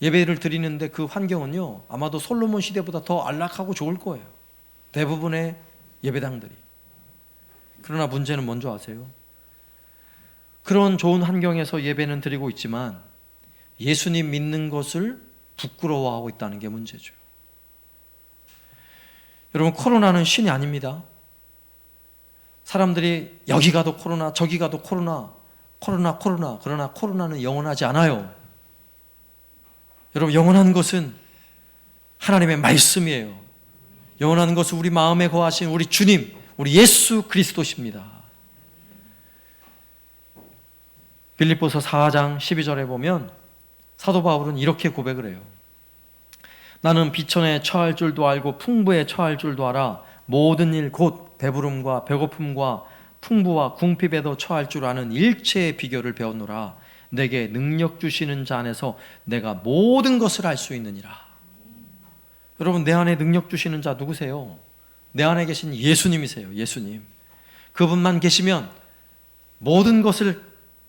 예배를 드리는데 그 환경은요, 아마도 솔로몬 시대보다 더 안락하고 좋을 거예요. 대부분의 예배당들이. 그러나 문제는 뭔지 아세요? 그런 좋은 환경에서 예배는 드리고 있지만 예수님 믿는 것을 부끄러워하고 있다는 게 문제죠. 여러분, 코로나는 신이 아닙니다. 사람들이 여기 가도 코로나, 저기 가도 코로나. 그러나 코로나는 영원하지 않아요. 여러분, 영원한 것은 하나님의 말씀이에요. 영원한 것은 우리 마음에 거하신 우리 주님, 우리 예수 그리스도십니다. 빌립보서 4장 12절에 보면 사도 바울은 이렇게 고백을 해요. 나는 비천에 처할 줄도 알고 풍부에 처할 줄도 알아. 모든 일 곧 배부름과 배고픔과 풍부와 궁핍에도 처할 줄 아는 일체의 비결을 배웠노라. 내게 능력 주시는 자 안에서 내가 모든 것을 할 수 있느니라. 여러분, 내 안에 능력 주시는 자 누구세요? 내 안에 계신 예수님이세요. 예수님. 그분만 계시면 모든 것을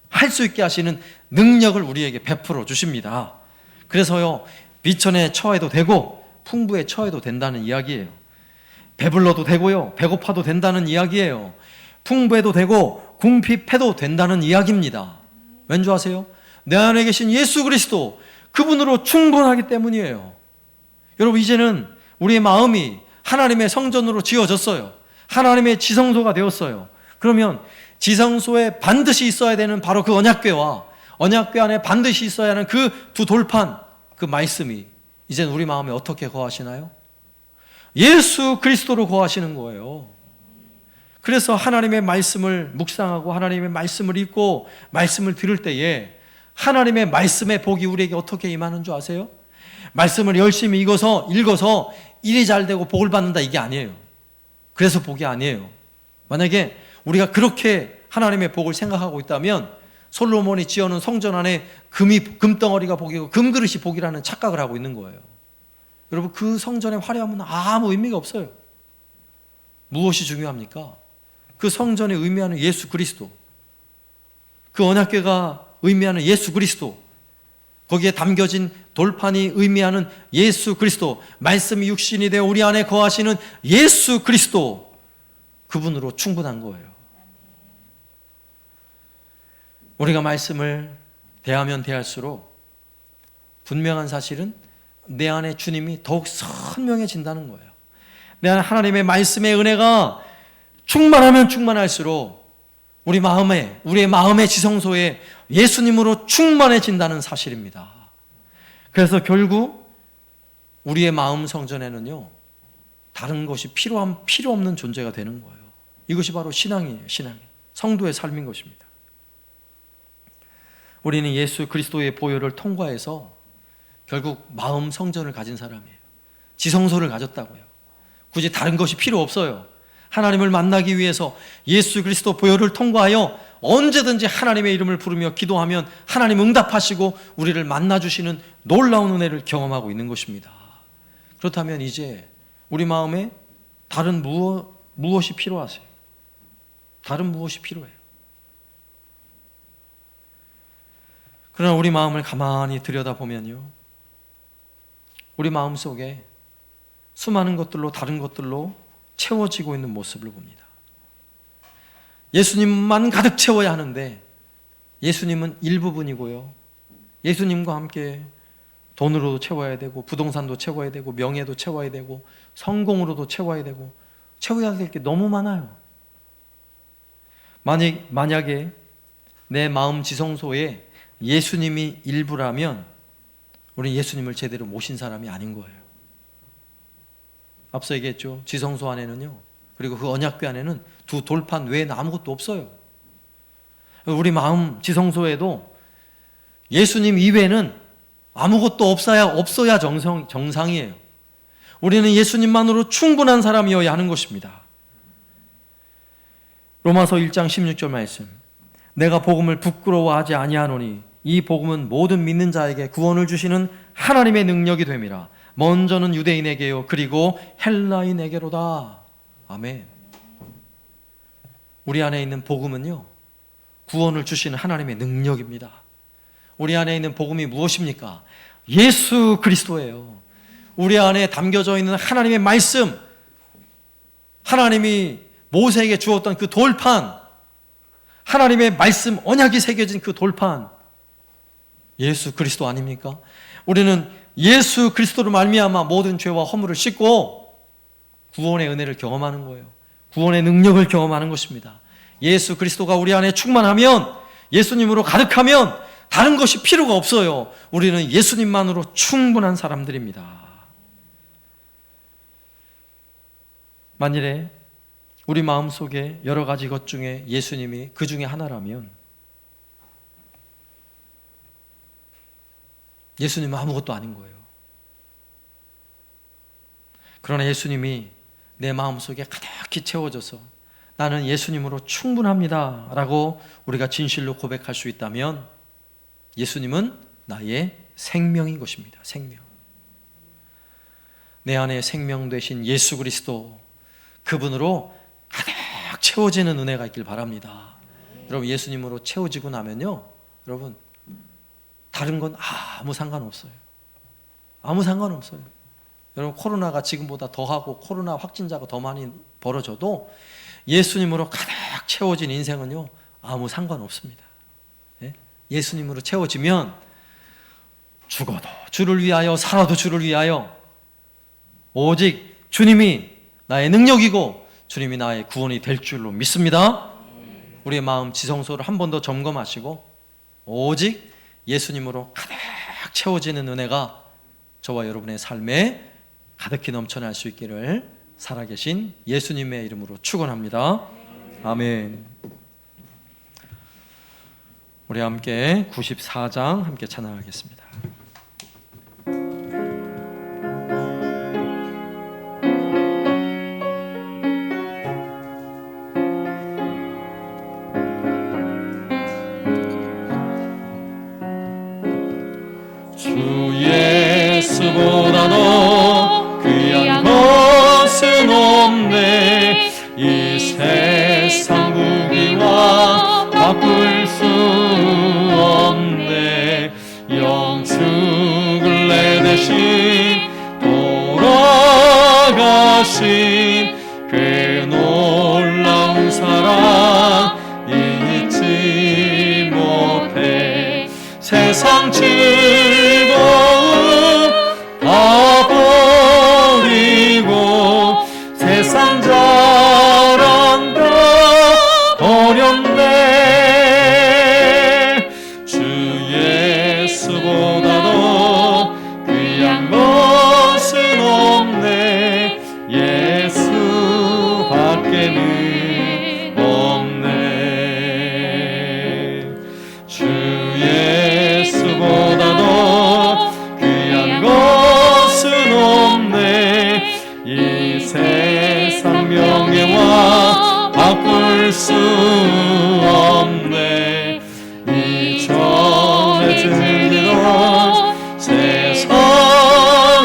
할 수 있게 하시는 능력을 우리에게 베풀어 주십니다. 그래서요, 비천에 처해도 되고 풍부에 처해도 된다는 이야기예요. 배불러도 되고요, 배고파도 된다는 이야기예요. 풍부해도 되고 궁핍해도 된다는 이야기입니다. 왠지 아세요? 내 안에 계신 예수 그리스도, 그분으로 충분하기 때문이에요. 여러분, 이제는 우리의 마음이 하나님의 성전으로 지어졌어요. 하나님의 지성소가 되었어요. 그러면 지성소에 반드시 있어야 되는 바로 그 언약궤와 언약궤 안에 반드시 있어야 하는 그 두 돌판, 그 말씀이 이제는 우리 마음에 어떻게 거하시나요? 예수 그리스도로 거하시는 거예요. 그래서 하나님의 말씀을 묵상하고 하나님의 말씀을 읽고 말씀을 들을 때에 하나님의 말씀의 복이 우리에게 어떻게 임하는 줄 아세요? 말씀을 열심히 읽어서 일이 잘 되고 복을 받는다, 이게 아니에요. 그래서 복이 아니에요. 만약에 우리가 그렇게 하나님의 복을 생각하고 있다면 솔로몬이 지어놓은 성전 안에 금덩어리가 복이고 금그릇이 복이라는 착각을 하고 있는 거예요. 여러분, 그 성전의 화려함은 아무 의미가 없어요. 무엇이 중요합니까? 그 성전이 의미하는 예수 그리스도, 그 언약궤가 의미하는 예수 그리스도, 거기에 담겨진 돌판이 의미하는 예수 그리스도, 말씀이 육신이 되어 우리 안에 거하시는 예수 그리스도, 그분으로 충분한 거예요. 우리가 말씀을 대하면 대할수록 분명한 사실은 내 안에 주님이 더욱 선명해진다는 거예요. 내 안에 하나님의 말씀의 은혜가 충만하면 충만할수록 우리의 마음의 지성소에 예수님으로 충만해진다는 사실입니다. 그래서 결국 우리의 마음 성전에는요, 다른 것이 필요 없는 존재가 되는 거예요. 이것이 바로 신앙이에요. 성도의 삶인 것입니다. 우리는 예수 그리스도의 보혈을 통과해서 결국 마음 성전을 가진 사람이에요. 지성소를 가졌다고요. 굳이 다른 것이 필요 없어요. 하나님을 만나기 위해서 예수 그리스도 보혈을 통과하여 언제든지 하나님의 이름을 부르며 기도하면 하나님 응답하시고 우리를 만나주시는 놀라운 은혜를 경험하고 있는 것입니다. 그렇다면 이제 우리 마음에 다른 무엇이 필요하세요? 다른 무엇이 필요해요? 그러나 우리 마음을 가만히 들여다보면요, 우리 마음 속에 수많은 것들로, 다른 것들로 채워지고 있는 모습을 봅니다. 예수님만 가득 채워야 하는데 예수님은 일부분이고요, 예수님과 함께 돈으로도 채워야 되고, 부동산도 채워야 되고, 명예도 채워야 되고, 성공으로도 채워야 되고, 채워야 될 게 너무 많아요. 만약에 내 마음 지성소에 예수님이 일부라면 우리 예수님을 제대로 모신 사람이 아닌 거예요. 앞서 얘기했죠. 지성소 안에는요, 그리고 그 언약궤 안에는 두 돌판 외에는 아무것도 없어요. 우리 마음 지성소에도 예수님 이외에는 아무것도 없어야 정상이에요. 우리는 예수님만으로 충분한 사람이어야 하는 것입니다. 로마서 1장 16절 말씀, 내가 복음을 부끄러워하지 아니하노니 이 복음은 모든 믿는 자에게 구원을 주시는 하나님의 능력이 됨이라. 먼저는 유대인에게요, 그리고 헬라인에게로다. 아멘. 우리 안에 있는 복음은요, 구원을 주시는 하나님의 능력입니다. 우리 안에 있는 복음이 무엇입니까? 예수 그리스도예요. 우리 안에 담겨져 있는 하나님의 말씀, 하나님이 모세에게 주었던 그 돌판, 하나님의 말씀 언약이 새겨진 그 돌판, 예수 그리스도 아닙니까? 우리는 예수 그리스도로 말미암아 모든 죄와 허물을 씻고 구원의 은혜를 경험하는 거예요. 구원의 능력을 경험하는 것입니다. 예수 그리스도가 우리 안에 충만하면, 예수님으로 가득하면 다른 것이 필요가 없어요. 우리는 예수님만으로 충분한 사람들입니다. 만일에 우리 마음속에 여러 가지 것 중에 예수님이 그 중에 하나라면 예수님은 아무것도 아닌 거예요. 그러나 예수님이 내 마음속에 가득히 채워져서 나는 예수님으로 충분합니다 라고 우리가 진실로 고백할 수 있다면 예수님은 나의 생명인 것입니다. 생명. 내 안에 생명 되신 예수 그리스도, 그분으로 가득 채워지는 은혜가 있길 바랍니다. 여러분, 예수님으로 채워지고 나면요, 여러분, 다른 건 아무 상관없어요. 아무 상관없어요. 여러분, 코로나가 지금보다 더하고 코로나 확진자가 더 많이 벌어져도 예수님으로 가득 채워진 인생은요, 아무 상관없습니다. 예수님으로 채워지면 죽어도 주를 위하여, 살아도 주를 위하여, 오직 주님이 나의 능력이고 주님이 나의 구원이 될 줄로 믿습니다. 우리의 마음 지성소를 한 번 더 점검하시고 오직 예수님으로 가득 채워지는 은혜가 저와 여러분의 삶에 가득히 넘쳐날 수 있기를 살아계신 예수님의 이름으로 축원합니다. 아멘. 우리 함께 94장 함께 찬양하겠습니다. 세상 즐거움 다 버리고 세상 자랑 다 버렸네. 주 예수보다도 귀한 것은 없네. 예수밖에는 없네. 주 예수보다도 귀한 것은 없네. 이 세상 명예와 바꿀 수 없네. 이전에 즐기던 세상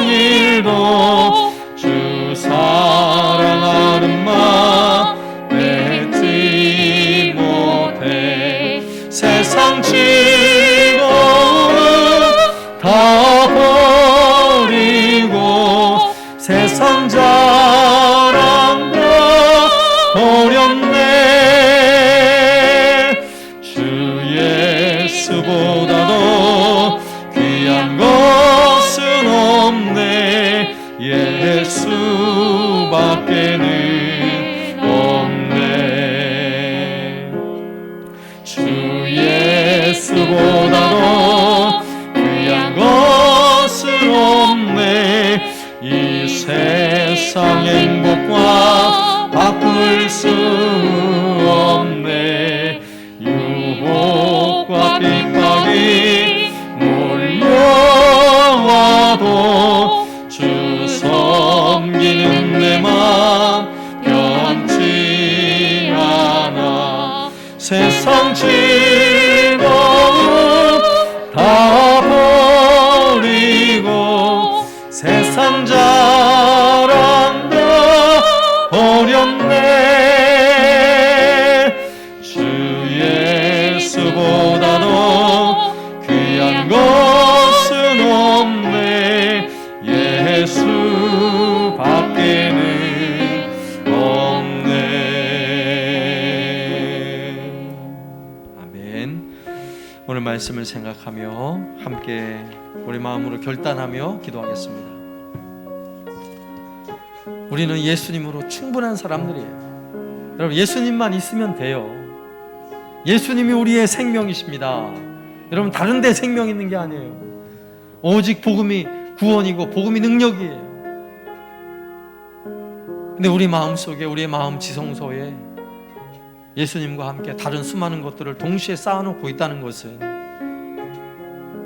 일도 주 사랑하는 마음 맺지 못해. 세상 즐거움 다 버리고 세상 자랑 다 버렸네. 주 예수보다도 귀한 것은 없네. 예수밖에는 없네. 주 예수보다도 귀한 것은 없네. 이 세상 행복과 바꿀 수 없네. 유혹과 핍박이 몰려와도 주 섬기는 내 맘 변치 않아. 세상 즐거움 다 버리고 세상 자랑 다 버렸네. 주 예수보다도 귀한 것은 없네. 예수밖에는 없네. 아멘. 오늘 말씀을 생각하며 함께 우리 마음으로 결단하며 기도하겠습니다. 우리는 예수님으로 충분한 사람들이에요. 여러분, 예수님만 있으면 돼요. 예수님이 우리의 생명이십니다. 여러분, 다른 데 생명 있는 게 아니에요. 오직 복음이 구원이고 복음이 능력이에요. 근데 우리 마음속에, 우리의 마음 지성소에 예수님과 함께 다른 수많은 것들을 동시에 쌓아놓고 있다는 것은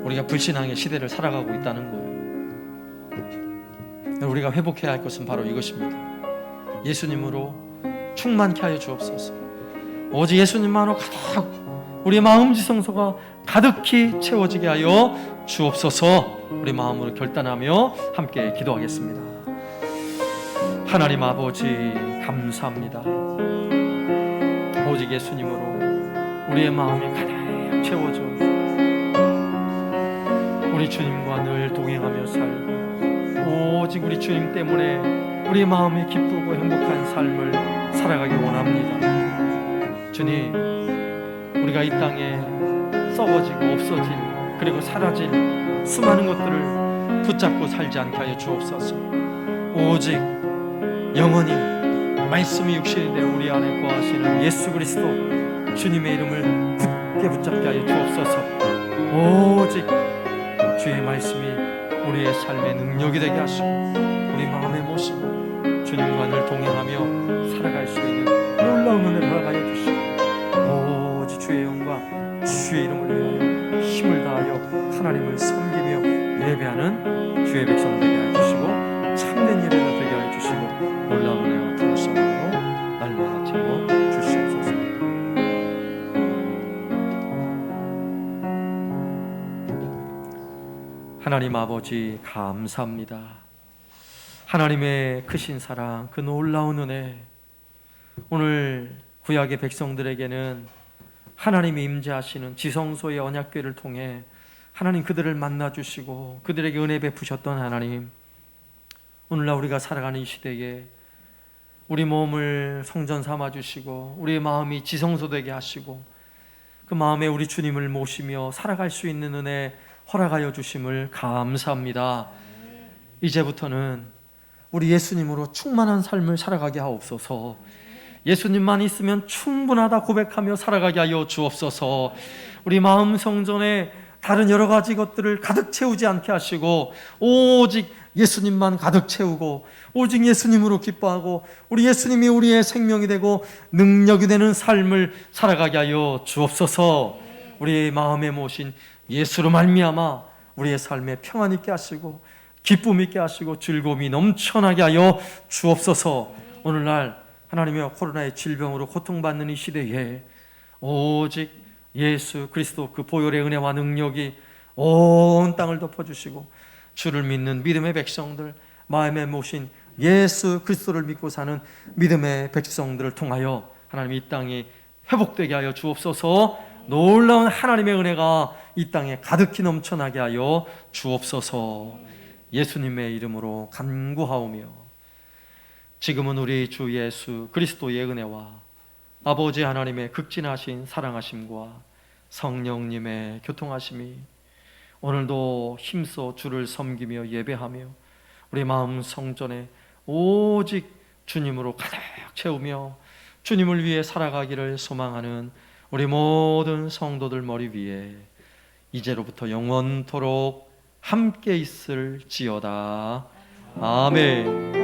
우리가 불신앙의 시대를 살아가고 있다는 거예요. 우리가 회복해야 할 것은 바로 이것입니다. 예수님으로 충만케 하여 주옵소서. 오직 예수님만으로 가득 우리의 마음 지성소가 가득히 채워지게 하여 주옵소서. 우리 마음으로 결단하며 함께 기도하겠습니다. 하나님 아버지, 감사합니다. 오직 예수님으로 우리의 마음이 가득 채워져 우리 주님과 늘 동행하며 살고, 오직 우리 주님 때문에 우리의 마음이 기쁘고 행복한 삶을 살아가기 원합니다. 주님, 우리가 이 땅에 썩어지고 없어질, 그리고 사라질 수많은 것들을 붙잡고 살지 않게 하여 주옵소서. 오직 영원히 말씀이 육신이 되어 우리 안에 거하시는 예수 그리스도 주님의 이름을 굳게 붙잡게 하여 주옵소서. 오직 주의 말씀이 우리의 삶의 능력이 되게 하시고 우리 마음에 모시고 주님과 늘 동행하며 살아갈 수 있는 놀라운 은혜를 허락하여 주시고, 오직 주의 영광, 주의 이름을 위하여 힘을 다하여 하나님을 섬기며 예배하는 주의 백성 되게 하여 주시고, 참된 예배가 되게 하여 주시고, 놀라운 은혜와 풍성함으로 날마다 채워 주시옵소서. 하나님 아버지, 감사합니다. 하나님의 크신 사랑, 그 놀라운 은혜, 오늘 구약의 백성들에게는 하나님이 임재하시는 지성소의 언약궤를 통해 하나님 그들을 만나주시고 그들에게 은혜 베푸셨던 하나님, 오늘날 우리가 살아가는 이 시대에 우리 몸을 성전 삼아주시고 우리의 마음이 지성소 되게 하시고 그 마음에 우리 주님을 모시며 살아갈 수 있는 은혜 허락하여 주심을 감사합니다. 이제부터는 우리 예수님으로 충만한 삶을 살아가게 하옵소서. 예수님만 있으면 충분하다 고백하며 살아가게 하여 주옵소서. 우리 마음 성전에 다른 여러 가지 것들을 가득 채우지 않게 하시고 오직 예수님만 가득 채우고 오직 예수님으로 기뻐하고 우리 예수님이 우리의 생명이 되고 능력이 되는 삶을 살아가게 하여 주옵소서. 우리 마음에 모신 예수로 말미암아 우리의 삶에 평안 있게 하시고 기쁨 있게 하시고 즐거움이 넘쳐나게 하여 주옵소서. 오늘날 하나님의 코로나의 질병으로 고통받는 이 시대에 오직 예수 그리스도 그 보혈의 은혜와 능력이 온 땅을 덮어주시고 주를 믿는 믿음의 백성들, 마음에 모신 예수 그리스도를 믿고 사는 믿음의 백성들을 통하여 하나님 이 땅이 회복되게 하여 주옵소서. 놀라운 하나님의 은혜가 이 땅에 가득히 넘쳐나게 하여 주옵소서. 예수님의 이름으로 간구하오며 지금은 우리 주 예수 그리스도의 은혜와 아버지 하나님의 극진하신 사랑하심과 성령님의 교통하심이 오늘도 힘써 주를 섬기며 예배하며 우리 마음 성전에 오직 주님으로 가득 채우며 주님을 위해 살아가기를 소망하는 우리 모든 성도들 머리 위에 이제로부터 영원토록 함께 있을지어다. 아멘.